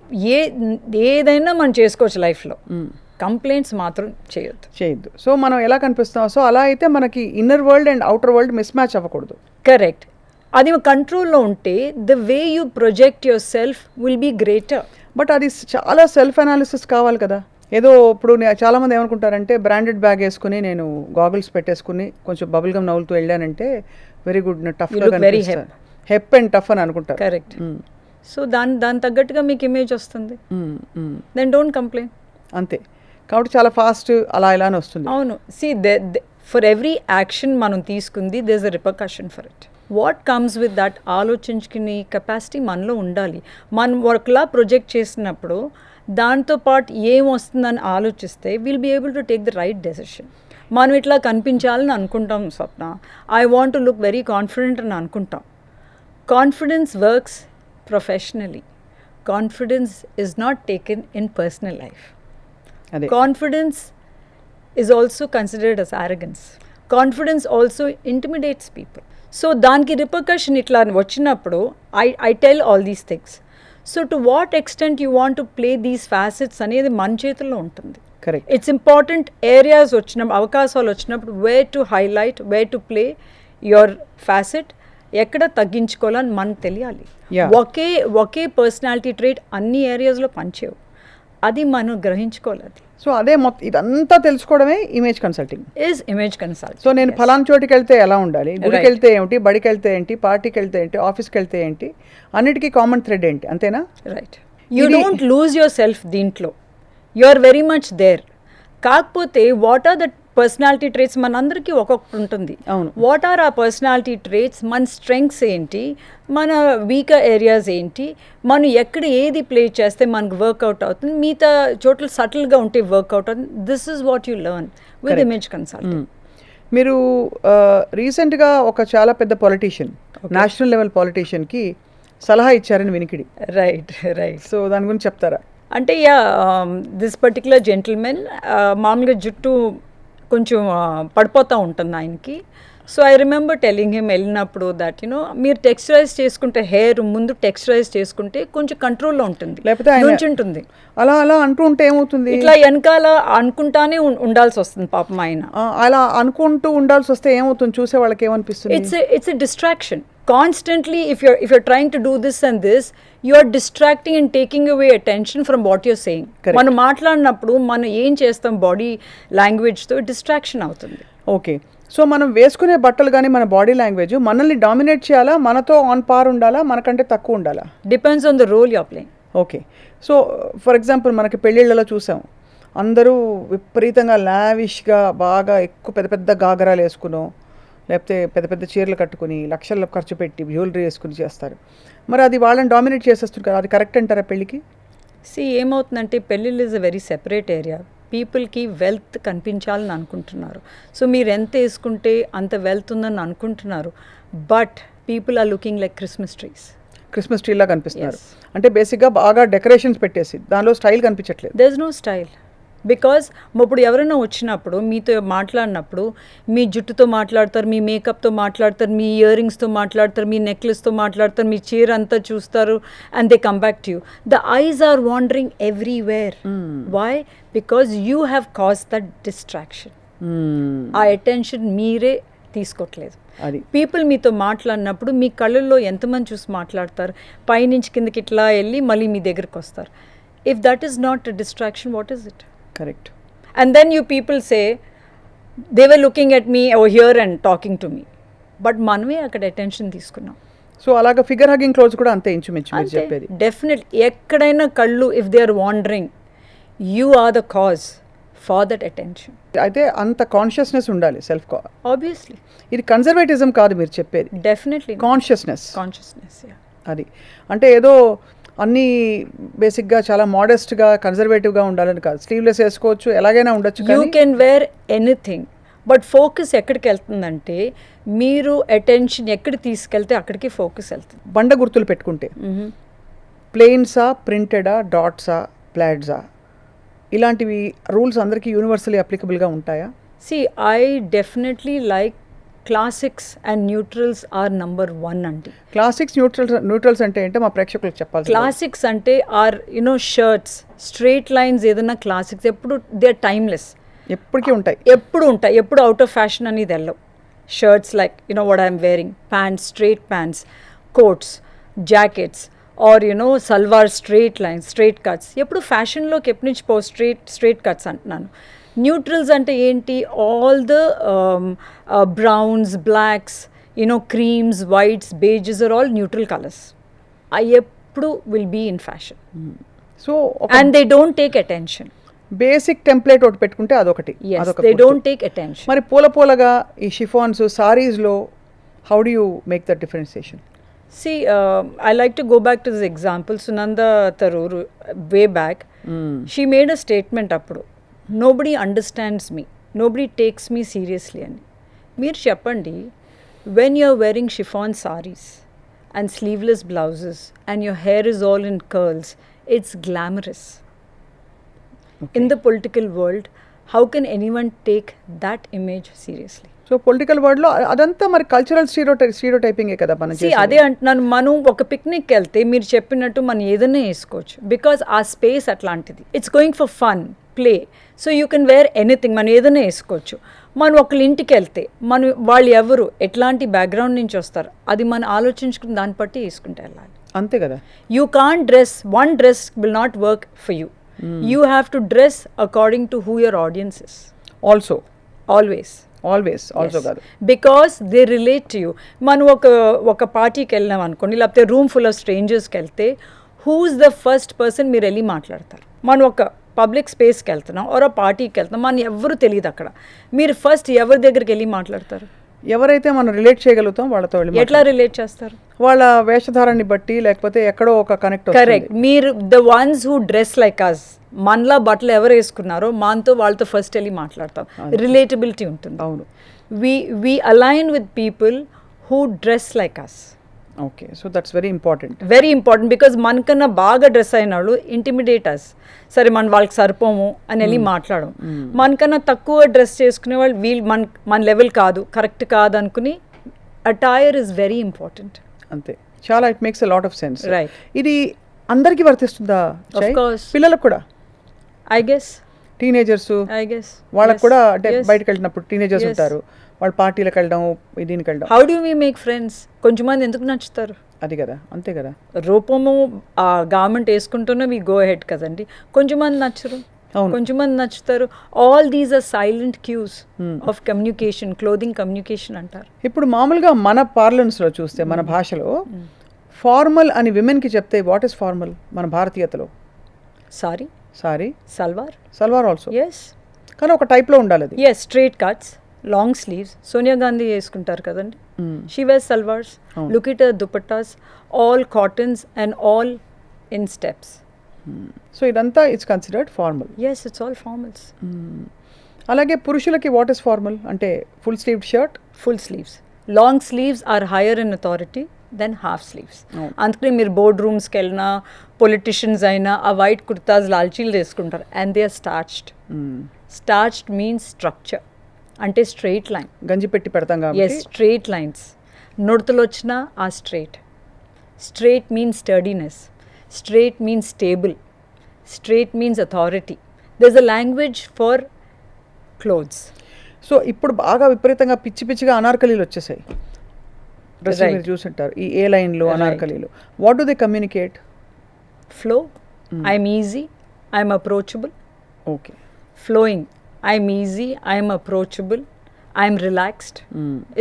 ఏదైనా మనం చేసుకోవచ్చు లైఫ్లో, కంప్లైంట్స్ మాత్రం చేయొద్దు. సో మనం ఎలా కనిపిస్తాం, సో అలా అయితే మనకి inner world and outer world mismatch అవ్వకూడదు. కరెక్ట్. అది కంట్రోల్లో ఉంటే the way you project your self will be greater. But అది చాలా సెల్ఫ్ అనాలిసిస్ కావాలి కదా. ఏదో ఇప్పుడు చాలామంది ఏమనుకుంటారంటే బ్రాండెడ్ బ్యాగ్ వేసుకుని నేను గాగుల్స్ పెట్టేసుకుని కొంచెం బబుల్ గమ్ నవ్వులుతూ వెళ్ళానంటే వెరీ గుడ్ టఫ్గా కనిపిస్తాను, హెప్ అండ్ టఫ్ అని అనుకుంటారు. కరెక్ట్. సో దాని తగ్గట్టుగా మీకు ఇమేజ్ వస్తుంది, దెన్ డోంట్ కంప్లైన్. అంతే. కాబట్టి చాలా ఫాస్ట్ అలా ఇలానే వస్తుంది. అవును. సి ఫర్ ఎవ్రీ యాక్షన్ మనం తీసుకుంది there is a repercussion for it. What comes with that ఆలోచించుకునే కెపాసిటీ మనలో ఉండాలి. మనం ఒకలా ప్రొజెక్ట్ చేసినప్పుడు దాంతోపాటు ఏం వస్తుందని ఆలోచిస్తే will be able to take the right decision. మనం ఇట్లా కనిపించాలని అనుకుంటాం Swapna, I want to look very confident అని అనుకుంటాం. Confidence works professionally, confidence is not taken in personal life. Confidence is also considered as arrogance. Confidence also intimidates people. So daniki repercussion itla vachinappudu I tell all these things. So to what extent you want to play these facets anedi man chetulo untundi. Correct. It's important areas vachinappudu avakasalu vachinappudu where to highlight, where to play your facet, ఎక్కడ తగ్గించుకోవాలని మనకు తెలియాలి. ఒకే పర్సనాలిటీ ట్రేట్ అన్ని ఏరియాస్లో పనిచేయవు. అది మనం గ్రహించుకోవాలి. సో అదే మొత్తం ఇదంతా తెలుసుకోవడమే image consulting. Is image consulting. So నేను ఫలానా చోటికి వెళ్తే ఎలా ఉండాలి, గుడికి Right. వెళ్తే ఏమిటి, బడికి వెళ్తే ఏంటి, పార్టీకి వెళ్తే ఏంటి, ఆఫీస్కి వెళ్తే ఏంటి, అన్నిటికీ కామన్ థ్రెడ్ ఏంటి, అంతేనా? రైట్. యూ ఇది- డోంట్ లూజ్ యువర్ సెల్ఫ్ దీంట్లో, you are very much there. కాకపోతే what are the personality traits, మనందరికీ ఒక్కొక్కటి ఉంటుంది. అవును. వాట్ ఆర్ ఆ పర్సనాలిటీ ట్రేట్స్, మన స్ట్రెంగ్స్ ఏంటి, మన వీకర్ ఏరియాస్ ఏంటి, మనం ఎక్కడ ఏది ప్లే చేస్తే మనకు వర్కౌట్ అవుతుంది, మిగతా చోట్ల సటిల్గా ఉంటే వర్కౌట్ అవుతుంది. This is what you learn with Correct. Image consulting. మీరు రీసెంట్గా ఒక చాలా పెద్ద పొలిటీషియన్, నేషనల్ లెవెల్ పొలిటీషియన్కి సలహా ఇచ్చారని వినికిడి. Right right. సో దాని గురించి చెప్తారా? అంటే యా, దిస్ పర్టికులర్ జెంటిల్మెన్ మామూలుగా జుట్టు కొంచెం పడిపోతూ ఉంటుంది ఆయనకి. So I remember telling him వెళ్ళినప్పుడు దట్ మీరు టెక్స్చరైజ్ చేసుకుంటే, హెయిర్ ముందు టెక్స్చరైజ్ చేసుకుంటే కొంచెం కంట్రోల్లో ఉంటుంది, లేకపోతే ఆయన ఉంటుంది. అలా అలా అంటూ ఉంటే ఏమవుతుంది? ఇట్లా వెనకాల అనుకుంటానే ఉండాల్సి వస్తుంది పాపం ఆయన. అలా అనుకుంటూ ఉండాల్సి వస్తే ఏమవుతుంది? చూసే వాళ్ళకి ఏమనిపిస్తుంది? It's a distraction. Constantly, if you're trying to do this and this, you're distracting and taking away attention from what you're saying. Correct. మనం మాట్లాడినప్పుడు మనం ఏం చేస్తాం బాడీ లాంగ్వేజ్తో డిస్ట్రాక్షన్ అవుతుంది. ఓకే. సో మనం వేసుకునే బట్టలు కానీ మన బాడీ లాంగ్వేజ్ మనల్ని డామినేట్ చేయాలా, మనతో ఆన్ పార్ ఉండాలా, మనకంటే తక్కువ ఉండాలా? Depends on the role you're playing. Okay. So for example మనకి పెళ్ళిళ్ళలో చూసాం, అందరూ విపరీతంగా లావిష్గా బాగా ఎక్కువ పెద్ద పెద్ద గాగరాలు వేసుకునో, లేకపోతే పెద్ద పెద్ద చీరలు కట్టుకుని లక్షల్లో ఖర్చు పెట్టి జ్యువెలరీ వేసుకుని చేస్తారు. మరి అది వాళ్ళని డామినేట్ చేసేస్తుంది కదా, అది కరెక్ట్ అంటారా పెళ్ళికి? ఏమవుతుందంటే పెళ్ళిళ్ళు is a very separate area. పీపుల్కి వెల్త్ కనిపించాలని అనుకుంటున్నారు. సో మీరు ఎంత వేసుకుంటే అంత వెల్త్ ఉందని అనుకుంటున్నారు. But people are looking like Christmas trees. Christmas ట్రీలా కనిపిస్తున్నారు. అంటే బేసిక్గా బాగా డెకరేషన్స్ పెట్టేసి దానిలో స్టైల్ కనిపించట్లేదు. There is no style. Because ఇప్పుడు ఎవరైనా వచ్చినప్పుడు మీతో మాట్లాడినప్పుడు మీ జుట్టుతో మాట్లాడతారు, మీ మేకప్తో మాట్లాడతారు, మీ ఇయర్ రింగ్స్తో మాట్లాడతారు, మీ నెక్లెస్తో మాట్లాడతారు, మీ చీర అంతా చూస్తారు, and they come back to you. The eyes are wandering everywhere. Why? Because you have cause that distraction. ఆ అటెన్షన్ మీరే తీసుకోవట్లేదు. అది పీపుల్ మీతో మాట్లాడినప్పుడు మీ కళ్ళల్లో ఎంతమంది చూసి మాట్లాడతారు, పైనుంచి కిందకి ఇట్లా వెళ్ళి మళ్ళీ మీ దగ్గరికి వస్తారు. If that is not a distraction, what is it? Correct. And then you people say, they were looking at me over here and talking to me. But మనమే అక్కడ అటెన్షన్ తీసుకున్నాం. సో అలాగా ఫిగర్ హగ్గింగ్ క్లోత్స్ కూడా అంతే ఇంచుమించు మీరు చెప్పేది. డెఫినెట్లీ ఎక్కడైనా కళ్ళు if they are wandering, you are the cause for that attention. అయితే అంత కాన్షియస్నెస్ ఉండాలి సెల్ఫ్. ఆబ్వియస్లీ ఇది కన్జర్వేటిజం కాదు మీరు చెప్పేది, డెఫినెట్లీ కాన్షియస్నెస్. అది అంటే ఏదో అన్నీ బేసిక్గా చాలా మోడెస్ట్గా కన్జర్వేటివ్గా ఉండాలని కాదు. స్లీవ్లెస్ వేసుకోవచ్చు, ఎలాగైనా ఉండొచ్చు. You can wear anything, but focus ఎక్కడికి వెళ్తుందంటే మీరు అటెన్షన్ ఎక్కడ తీసుకెళ్తే అక్కడికి ఫోకస్ వెళ్తుంది. బండ గుర్తులు పెట్టుకుంటే ప్లెయిన్సా, ప్రింటెడా, డాట్సా, ప్లాడ్సా, ఇలాంటివి రూల్స్ అందరికీ యూనివర్సల్లీ అప్లికబుల్గా ఉంటాయా? See, I definitely like classics and neutrals are number one అండి. క్లాసిక్స్, న్యూట్రల్స్ అంటే ఏంటో మా ప్రేక్షకులకు చెప్పాలి. క్లాసిక్స్ అంటే ఆర్ షర్ట్స్, స్ట్రైట్ లైన్స్, ఏదైనా క్లాసిక్స్ ఎప్పుడు దే ఆర్ టైమ్లెస్, ఎప్పటికీ ఉంటాయి, ఎప్పుడు అవుట్ ఆఫ్ ఫ్యాషన్ అనేది వెళ్ళవు. Shirts like what I'm wearing, pants, straight pants, coats, jackets, are salwar straight lines, straight cuts ఎప్పుడు ఫ్యాషన్లోకి ఎప్పటి నుంచి స్ట్రైట్ కట్స్ అంటున్నాను. న్యూట్రల్స్ అంటే ఏంటి? All the browns, blacks, creams, whites, beiges are all neutral colours. అవి ఎప్పుడు will be in fashion. So and they don't take attention. Basic template ఒకటి పెట్టుకుంటే అదొకటి. They don't take attention. మరి పూలగా ఈ షిఫాన్స్, సారీస్లో how do you make that differentiation? See, I like to go back to this example. Sunanda Tharoor, way back, she made a statement appudu. Nobody understands me. Nobody takes me seriously. And meer cheppandi, when you're wearing chiffon sarees and sleeveless blouses and your hair is all in curls, it's glamorous. Okay. In the political world, how can anyone take that image seriously? So political వర్డ్లో అదంతా మరి కల్చరల్ స్టీరియోటైపింగే కదా మనం చేసేది. అదే అంటున్నాను. మనం ఒక పిక్నిక్కి వెళ్తే మీరు చెప్పినట్టు మనం ఏదైనా వేసుకోవచ్చు, బికాజ్ ఆ స్పేస్ అట్లాంటిది. It's going for fun, play. So you can wear anything, మనం ఏదైనా వేసుకోవచ్చు. మనం ఒకళ్ళ ఇంటికి వెళ్తే వాళ్ళు ఎవరు, ఎట్లాంటి బ్యాక్గ్రౌండ్ నుంచి వస్తారు, అది మనం ఆలోచించుకుని దాన్ని బట్టి వేసుకుంటే వెళ్ళాలి. అంతే కదా. You can't dress, one dress will not work for you. You have to dress according to who your audience is. Also Always. Also కాదు. Because they relate to you. మనం ఒక పార్టీకి వెళ్ళినాం అనుకోండి, లేకపోతే రూమ్ ఫుల్ ఆఫ్ స్ట్రేంజర్స్కి వెళ్తే హూస్ ద ఫస్ట్ పర్సన్ మీరు వెళ్ళి మాట్లాడతారు. మనం ఒక పబ్లిక్ స్పేస్కి వెళ్తున్నాం ఆర్ పార్టీకి వెళ్తున్నాం, మనం ఎవరు తెలియదు అక్కడ, మీరు ఫస్ట్ ఎవరి దగ్గరికి వెళ్ళి మాట్లాడతారు? ఎవరైతే మనం రిలేట్ చేయగలుగుతాం వాళ్ళతో వెళ్ళి ఎట్లా రిలేట్ చేస్తారు? వాళ్ళ వేషధారాన్ని బట్టి, లేకపోతే ఎక్కడో ఒక కనెక్ట్. కరెక్ట్. మీరు the ones who dress like us, మనలా బట్టలు ఎవరు వేసుకున్నారో మనతో వాళ్ళతో ఫస్ట్ వెళ్ళి మాట్లాడతాం. రిలేటబిలిటీ ఉంటుంది. అవును. we align with people who dress like us. Okay, so that's very important. Very important, because మనకన్నా బాగా డ్రెస్ అయిన వాళ్ళు ఇంటిమిడేట్ అస్. సరే మనం వాళ్ళకి సరిపోము అని వెళ్ళి మాట్లాడము. మనకన్నా తక్కువ డ్రెస్ చేసుకునే వాళ్ళు వీళ్ళు మన లెవెల్ కాదు, కరెక్ట్ కాదు అనుకుని అటైర్ ఇస్ వెరీ ఇంపార్టెంట్. అంతే, చాలా it makes a lot of sense. Right. ఇది అందరికీ వర్తిస్తుందా? Of course. పిల్లలకు కూడా, ఐ గెస్ టీనేజర్స్ వాళ్ళకి కూడా, అంటే బయటకు వెళ్ళినప్పుడు టీనేజర్స్ ఉంటారు, వాళ్ళు పార్టీలకు వెళ్ళడం, దీనికి వెళ్ళడం. How do we make friends? కొంచెం మంది ఎందుకు నచ్చుతారు? అది కదా, అంతే కదా. రూపము ఆ గార్మెంట్ వేసుకుంటున్నా వీ గో హెడ్ కదండి. కొంచెం మంది నచ్చరు, కొంచెం మంది నచ్చుతారు. All these are silent cues of communication. Clothing communication అంటారు. ఇప్పుడు మామూలుగా మన పార్లెన్స్లో చూస్తే, మన భాషలో ఫార్మల్ అని విమెన్కి చెప్తే వాట్ ఈస్ ఫార్మల్ మన భారతీయతలో? Sari, salwar also. ఎస్, కానీ ఒక టైప్లో ఉండాలి అది. Yes, straight cuts, long sleeves. Sonia Gandhi వేసుకుంటారు కదండి, she wear salwars. Look it dupattas, all cottons and all in steps. So ఇదంతా it's considered formal. Yes, it's all formals. అలాగే పురుషులకి వాట్ ఇస్ ఫార్మల్ అంటే full sleeve shirt, full sleeves. Long sleeves are higher in authority than half sleeves. అందుకని మీరు బోర్డ్ రూమ్స్కి వెళ్ళినా, పొలిటీషియన్స్ అయినా ఆ వైట్ కుర్తాస్, లాల్చీలు వేసుకుంటారు. And they are starched. Starched means structure, అంటే స్ట్రెయిట్ లైన్. గంజి పెట్టి పెడతాం కాబట్టి. Yes, straight lines. నుడతలు వచ్చినా ఆ straight. Straight means sturdiness. Straight means stable. Straight means authority. There is a language for clothes. So ఇప్పుడు బాగా విపరీతంగా పిచ్చి పిచ్చిగా అనార్కలీలు వచ్చేసాయి. డ్రెస్ మీరు చూసుంటారు, ఈ ఏ లైన్లు అనార్కలీలు. What do they communicate? Flow. I'm easy, I'm approachable. Okay. Flowing, I'm easy, I'm approachable, I'm relaxed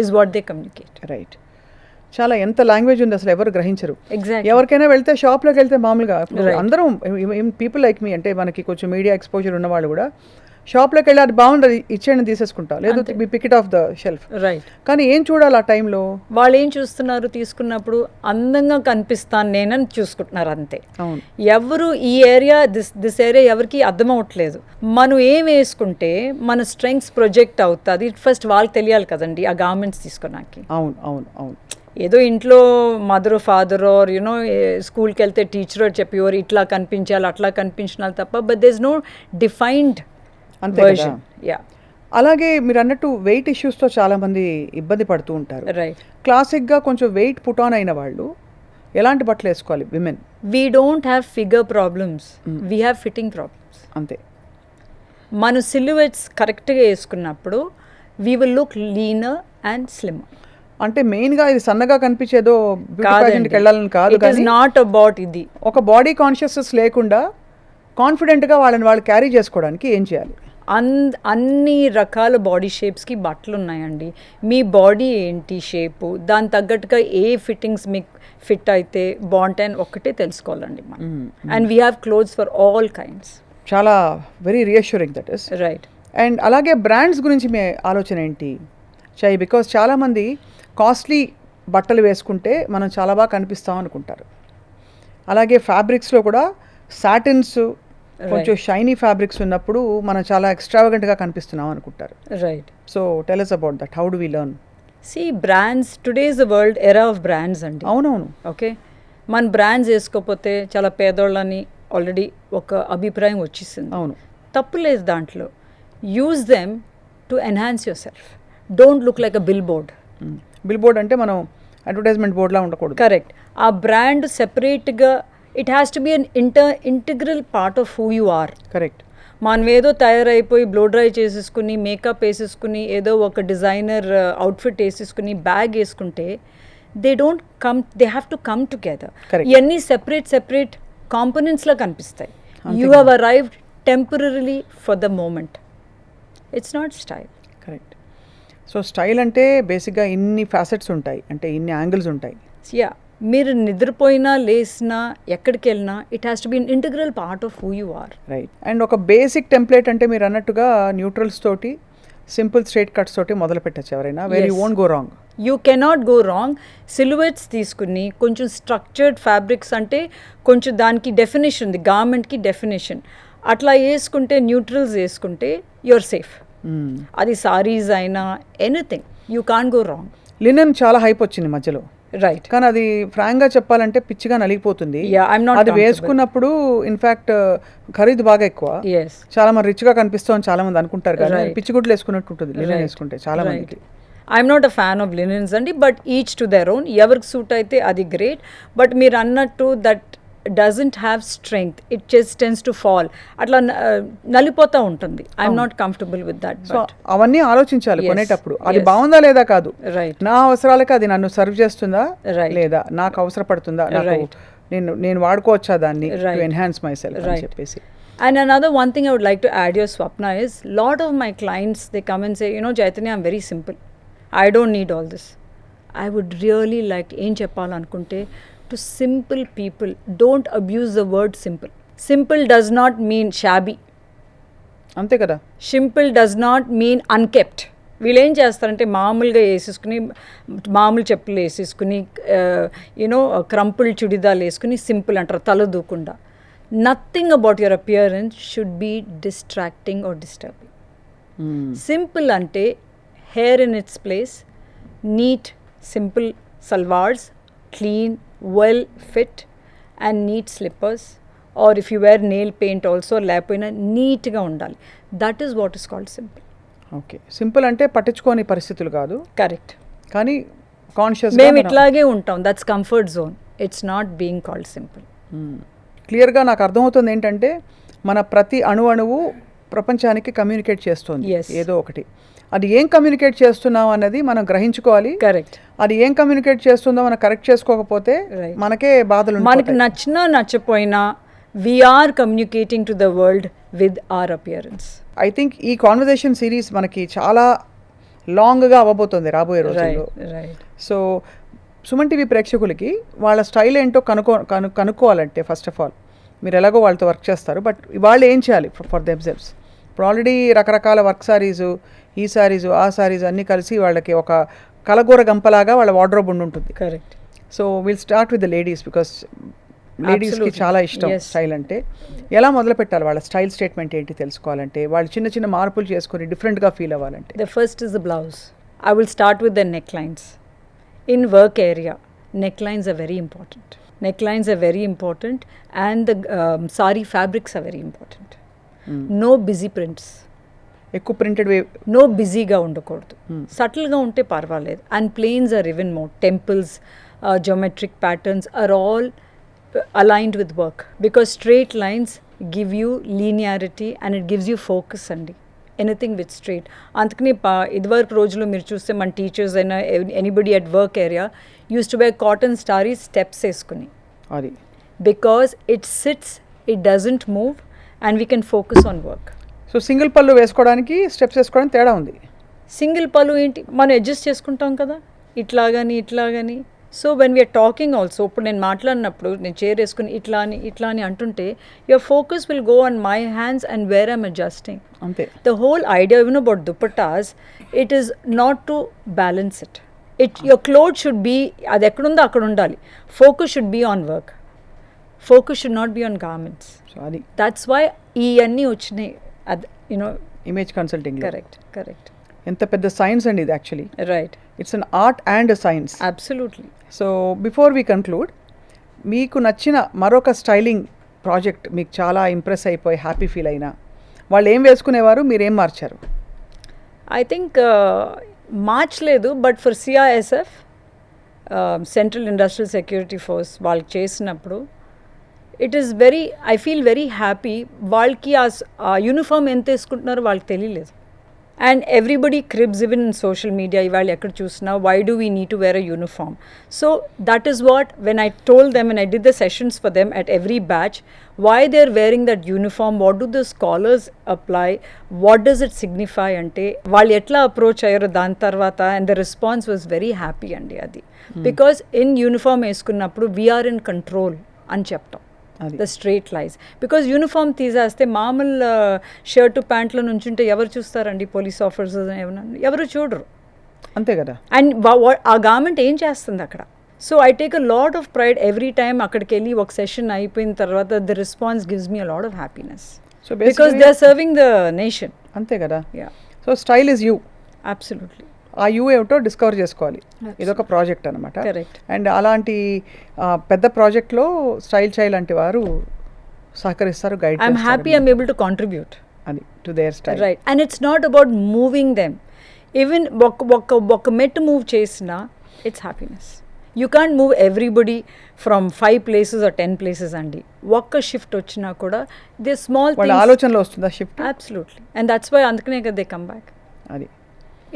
is what they communicate. Right. చాలా ఎంత లాంగ్వేజ్ ఉంది అసలు ఎవరు గ్రహించరు. ఎగ్జాక్ట్లీ. ఎవరికైనా వెళ్తే షాప్లోకి వెళ్తే మామూలుగా అందరం పీపుల్ లైక్ మీ, అంటే మనకి కొంచెం మీడియా ఎక్స్పోజర్ ఉన్న వాళ్ళు కూడా షాప్లోకి వెళ్ళి అది బాగుంటుంది ఇచ్చేయండి తీసేసుకుంటా, లేదు మీ pick it off the shelf. Right. కానీ ఏం చూడాలి ఆ టైంలో? వాళ్ళు ఏం చూస్తున్నారు? తీసుకున్నప్పుడు అందంగా కనిపిస్తాను నేనని చూసుకుంటున్నారు, అంతే. అవును. ఎవరు ఈ ఏరియా దిస్ ఏరియా ఎవరికి అర్థం అవ్వట్లేదు. మనం ఏం వేసుకుంటే మన స్ట్రెంగ్స్ ప్రొజెక్ట్ అవుతుంది ఫస్ట్ వాళ్ళకి తెలియాలి కదండి, ఆ గార్మెంట్స్ తీసుకున్నాకి. అవును అవును అవును. ఏదో ఇంట్లో మదర్ ఫాదర్ ఆర్ యూనో స్కూల్కి వెళ్తే టీచర్ చెప్పేవారు ఇట్లా కనిపించాలి అట్లా కనిపించాలి తప్ప, but there is no defined version. Yeah. అలాగే మీరు అన్నట్టు వెయిట్ ఇష్యూస్తో చాలామంది ఇబ్బంది పడుతూ ఉంటారు. రైట్. క్లాసిక్గా కొంచెం వెయిట్ పుట్ ఆన్ అయిన వాళ్ళు ఎలాంటి బట్టలు వేసుకోవాలి women? We don't have figure problems, we have fitting problems. అంతే. మన సిల్యువెట్స్ కరెక్ట్గా వేసుకున్నప్పుడు we will look linear and slim. అంటే మెయిన్గా ఇది సన్నగా కనిపించేదో బ్యూటీ వెళ్ళాలని కాదు, ఇట్ ఇస్ నాట్ అబౌట్ ఇది. ఒక బాడీ కాన్షియస్నెస్ లేకుండా కాన్ఫిడెంట్గా వాళ్ళని వాళ్ళు క్యారీ చేసుకోవడానికి ఏం చేయాలి? అన్ని రకాల బాడీ షేప్స్కి బట్టలు ఉన్నాయండి. మీ బాడీ ఏంటి షేపు, దాని తగ్గట్టుగా ఏ ఫిట్టింగ్స్ మీకు ఫిట్ అయితే బాగుంటాయని ఒక్కటే తెలుసుకోవాలండి మనం. And we have clothes for all kinds. చాలా very reassuring that is. Right. And అలాగే బ్రాండ్స్ గురించి మీ ఆలోచన ఏంటి చై? బికాస్ చాలామంది కాస్ట్లీ బట్టలు వేసుకుంటే మనం చాలా బాగా కనిపిస్తాం అనుకుంటారు. అలాగే ఫ్యాబ్రిక్స్లో కూడా సాటిన్స్, కొంచెం షైనీ ఫ్యాబ్రిక్స్ ఉన్నప్పుడు మనం చాలా ఎక్స్ట్రావగెంట్గా కనిపిస్తున్నాం అనుకుంటారు. Right. So tell us about that. How do we learn? See, brands, today is the world era of brands అండి. అవునవును. ఓకే, మన బ్రాండ్స్ వేసుకోకపోతే చాలా పేదోళ్ళని ఆల్రెడీ ఒక అభిప్రాయం వచ్చేసింది. అవును. తప్పు లేదు దాంట్లో. Use them to enhance your self. Don't look like a billboard. Billboard అంటే మనం అడ్వర్టైజ్మెంట్ బోర్డ్లా ఉండకూడదు. కరెక్ట్. ఆ బ్రాండ్ సెపరేట్గా it has to be an integral part of who you are. Correct. మనం ఏదో తయారైపోయి బ్లో డ్రై చేసేసుకుని మేకప్ వేసేసుకుని ఏదో ఒక డిజైనర్ అవుట్ఫిట్ వేసేసుకుని బ్యాగ్ వేసుకుంటే they don't come, they have to come together. ఇవన్నీ సెపరేట్ కాంపోనెంట్స్లో కనిపిస్తాయి. You have arrived temporarily for the moment. It's not style. Correct. So style అంటే బేసిక్గా ఇన్ని ఫ్యాసెట్స్ ఉంటాయి, అంటే ఇన్ని యాంగిల్స్ ఉంటాయి. యా, మీరు నిద్రపోయినా లేసినా ఎక్కడికి వెళ్ళినా it has to be an integral part of who you are. Right. And ఒక బేసిక్ టెంప్లెట్ అంటే మీరు అన్నట్టుగా న్యూట్రల్స్ తోటి, సింపుల్ స్ట్రైట్ కట్స్ తోటి మొదలు పెట్టచ్చు ఎవరైనా, where you won't go wrong. You cannot go wrong. Silhouettes తీసుకుని కొంచెం స్ట్రక్చర్డ్ ఫ్యాబ్రిక్స్ అంటే కొంచెం దానికి డెఫినేషన్ ఉంది, గార్మెంట్కి డెఫినేషన్. అట్లా వేసుకుంటే, న్యూట్రల్స్ వేసుకుంటే యూఆర్ సేఫ్. అది సారీస్ అయినా anything, you can't go wrong. Linen చాలా హైప్ వచ్చింది మధ్యలో, రైట్, కానీ అది ఫ్రాంక్ గా చెప్పాలంటే పిచ్చిగా నలిగిపోతుంది. అది వేసుకున్నప్పుడు ఇన్ఫాక్ట్ ఖరీదు బాగా ఎక్కువ. చాలా మంది రిచ్ గా కనిపిస్తామని చాలా మంది అనుకుంటారు కదా, పిచ్చిగుడ్లు వేసుకున్నట్టు ఉంటుంది లినెన్ వేసుకుంటే చాలా మందికి. I'm not a fan of linens అండి, but each to their own. ఎవరికి సూట్ అయితే అది గ్రేట్. బట్ మీరు అన్నట్టు that doesn't have strength, it just tends to fall, అట్లా నలిపోతూ ఉంటుంది. I'm not comfortable with that. So అవన్నీ ఆలోచించాలి కొనేటప్పుడు, అది బాగుందా లేదా కాదు, రైట్, నా అవసరాలకి అది నన్ను సర్వ్ చేస్తుందా లేదా, నాకు అవసరపడుతుందా, నేను వాడుకోవచ్చా దాన్ని టు ఎన్హాన్స్ మై సెల్ఫ్ అని చెప్పేసి. And another one thing I would like to add here, Swapna, is lot of my clients, they come and say, you know, Chaitanya, I'm very simple. I don't need all this. I would really like to, em cheppalanukunte, to simple people, don't abuse the word simple. Simple does not mean shabby. అంతే కదా. Simple does not mean unkept. వీళ్ళు ఏం చేస్తారంటే మామూలుగా వేసేసుకుని, మామూలు చెప్పులు వేసేసుకుని, యూనో క్రంపుల్ చుడిదాలు వేసుకుని సింపుల్ అంటారు తల దూకుండా. Nothing about your appearance should be distracting or disturbing. Simple ante hair in its place, neat simple salwars, clean, well fit and neat slippers, or if you wear nail paint also లేకపోయినా నీట్గా ఉండాలి. That is what is called simple. Okay, simple అంటే పట్టించుకోని పరిస్థితులు కాదు. కరెక్ట్. కానీ కాన్షియస్ మేము ఇట్లాగే ఉంటాం, that's comfort zone. It's not being called simple. క్లియర్గా నాకు అర్థమవుతుంది ఏంటంటే మన ప్రతి అణువు ప్రపంచానికి కమ్యూనికేట్ చేస్తుంది ఏదో ఒకటి. అది ఏం కమ్యూనికేట్ చేస్తున్నాం అన్నది మనం గ్రహించుకోవాలి. కరెక్ట్. అది ఏం కమ్యూనికేట్ చేస్తుందో మనం కరెక్ట్ చేసుకోకపోతే మనకే బాధలు. మనకి నచ్చినా నచ్చపోయినా we're communicating to the world with our appearance. I think ఈ కాన్వర్జేషన్ సిరీస్ మనకి చాలా లాంగ్గా అవ్వబోతుంది రాబోయే రోజుల్లో. సో సుమన్ టీవీ ప్రేక్షకులకి వాళ్ళ స్టైల్ ఏంటో కనుక్కోవాలంటే ఫస్ట్ ఆఫ్ ఆల్ మీరు ఎలాగో వాళ్ళతో వర్క్ చేస్తారు, బట్ వాళ్ళు ఏం చేయాలి ఫర్ దెమ్సెల్వ్స్. ఇప్పుడు ఆల్రెడీ రకరకాల వర్క్ సారీసు, ఈ సారీసు, ఆ సారీస్ అన్నీ కలిసి వాళ్ళకి ఒక కలగూర గంపలాగా వాళ్ళ వార్డ్రోబ్ ఉంటుంది. Correct. So will start with the ladies, because లేడీస్కి చాలా ఇష్టం స్టైల్ అంటే. ఎలా మొదలు పెట్టాలి వాళ్ళ స్టైల్ స్టేట్మెంట్ ఏంటి తెలుసుకోవాలంటే, వాళ్ళు చిన్న చిన్న మార్పులు చేసుకొని డిఫరెంట్గా ఫీల్ అవ్వాలంటే? The first is the blouse. I will start with the neck lines. In work area, necklines are very important. Necklines are very important, and the sari fabrics are very important. No busy prints. ఎక్కువ ప్రింటెడ్ వే, no బిజీగా ఉండకూడదు. సటిల్గా ఉంటే పర్వాలేదు. And plains are even more. Temples, geometric patterns are all aligned with work, because straight lines give you linearity and it gives you focus andi. Anything with straight. అందుకని ఇదివరకు రోజుల్లో మీరు చూస్తే మన టీచర్స్ అయినా anybody at work area use to wear cotton starry steps వేసుకుని, అది because it sits, it doesn't move and we can focus on work. So single పళ్ళు వేసుకోవడానికి స్టెప్స్ వేసుకోవడానికి తేడా ఉంది. సింగిల్ పళ్ళు ఏంటి, మనం అడ్జస్ట్ చేసుకుంటాం కదా, ఇట్లాగని. So when we're talking also, ఇప్పుడు నేను మాట్లాడినప్పుడు నేను చైర్ వేసుకుని ఇట్లా అని అంటుంటే your focus will go on my hands and where I'm adjusting. అంతే. The whole idea even about dupattas, it is not to balance it. Your cloth should be, అది ఎక్కడుందో అక్కడ ఉండాలి. Focus should be on work, focus should not be on garments. So అది దట్స్ వై ఇవన్నీ వచ్చినాయి. అది యూనో ఇమేజ్ కన్సల్టింగ్. కరెక్ట్. ఎంత పెద్ద సైన్స్ అండి ఇది actually. Right. It's an art and science. Absolutely. So before we conclude, మీకు నచ్చిన మరొక స్టైలింగ్ ప్రాజెక్ట్, మీకు చాలా ఇంప్రెస్ అయిపోయి హ్యాపీ ఫీల్ అయినా, వాళ్ళు ఏం వేసుకునేవారు, మీరేం మార్చారు? ఐ థింక్ మార్చలేదు, but for CISF, central industrial security force వాళ్ళకి చేసినప్పుడు it is very, I feel very happy. వాళ్ళకి ఆ యూనిఫామ్ ఎంత వేసుకుంటున్నారో వాళ్ళకి తెలియలేదు. And everybody cribs, even in social media, ఇవాళ ఎక్కడ చూసినా, why do we need to wear a uniform? So that is what, when I told them, and I did the sessions for them at every batch, why they're wearing that uniform, what do the scholars apply, what does it signify అంటే వాళ్ళు ఎట్లా అప్రోచ్ అయ్యారో దాని తర్వాత, and the response was very happy అండి అది. Because in uniform వేసుకున్నప్పుడు we are in control అని చెప్తాం. అది the straight lines, because uniform తీసేస్తే మామూలు షర్టు ప్యాంట్లో నుంచుంటే ఎవరు చూస్తారండి? పోలీస్ ఆఫీసర్స్ ఏమన్నా ఎవరు చూడరు. అంతే కదా. అండ్ ఆ గార్మెంట్ ఏం చేస్తుంది అక్కడ? So I take a lot of pride every time అక్కడికి వెళ్ళి ఒక సెషన్ అయిపోయిన తర్వాత the response gives me a lot of happiness, so because they are serving the nation. అంతే కదా. Yeah, so style is you. Absolutely. ఆ యూ ఏమిటో డిస్కవర్ చేసుకోవాలి. ఇదొక ప్రాజెక్ట్ అనమాట. కరెక్ట్. అండ్ అలాంటి పెద్ద ప్రాజెక్ట్లో స్టైల్ చైల్డ్ లాంటి వారు సహకరిస్తారు, guide I'm happy I'm able to contribute అది to their style. Right. And it's not about moving them. Even ఒక మెట్ మూవ్ చేసినా it's happiness. You can't move everybody from 5 places or 10 places అండి. ఒక్క షిఫ్ట్ వచ్చినా కూడా దే స్మాల్ వాళ్ళ ఆలోచనలో వస్తుందా shift? Absolutely. And that's why అందుకనే కదా దే కమ్ బ్యాక్. అది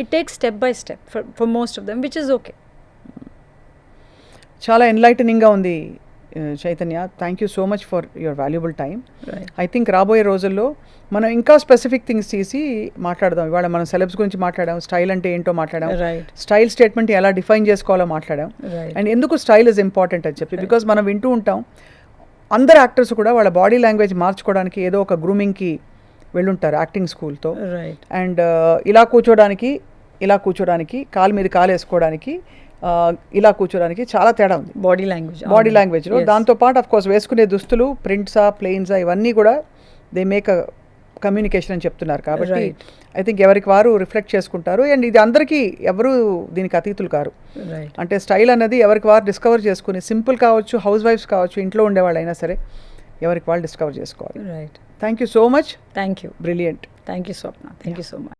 It takes step by step for most of them, which is okay. చాలా ఎన్లైటనింగ్గా ఉంది Chaitanya. Thank you so much for your valuable time. I think రాబోయే రోజుల్లో మనం ఇంకా స్పెసిఫిక్ థింగ్స్ తీసి మాట్లాడదాం. ఇవాళ మనం సెలబ్స్ గురించి మాట్లాడాం, స్టైల్ అంటే ఏంటో మాట్లాడాం, స్టైల్ స్టేట్మెంట్ ఎలా డిఫైన్ చేసుకోవాలో మాట్లాడాం, అండ్ ఎందుకు స్టైల్ ఇస్ ఇంపార్టెంట్ అని చెప్పి. బికాజ్ మనం వింటూ ఉంటాం అందరు యాక్టర్స్ కూడా వాళ్ళ బాడీ లాంగ్వేజ్ మార్చుకోవడానికి ఏదో ఒక గ్రూమింగ్కి వెళ్ళుంటారు యాక్టింగ్ స్కూల్తో. అండ్ ఇలా కూర్చోడానికి కాలు మీద కాలు వేసుకోవడానికి, ఇలా కూర్చోడానికి చాలా తేడా ఉంది బాడీ లాంగ్వేజ్లో. దాంతోపాటు అఫ్ కోర్స్ వేసుకునే దుస్తులు, ప్రింట్సా ప్లెయిన్సా, ఇవన్నీ కూడా దే మేక్ అ కమ్యూనికేషన్ అని చెప్తున్నారు. కాబట్టి ఐ థింక్ ఎవరికి వారు రిఫ్లెక్ట్ చేసుకుంటారు. అండ్ ఇది అందరికీ ఎవరు దీనికి అతీతులు కారు. అంటే స్టైల్ అనేది ఎవరికి వారు డిస్కవర్ చేసుకుని, సింపుల్ కావచ్చు, హౌస్ వైఫ్స్ కావచ్చు, ఇంట్లో ఉండేవాళ్ళు అయినా సరే ఎవరికి వాళ్ళు డిస్కవర్ చేసుకోవాలి. Thank you so much. Thank you. Brilliant. Thank you Swapna. Thank you so much.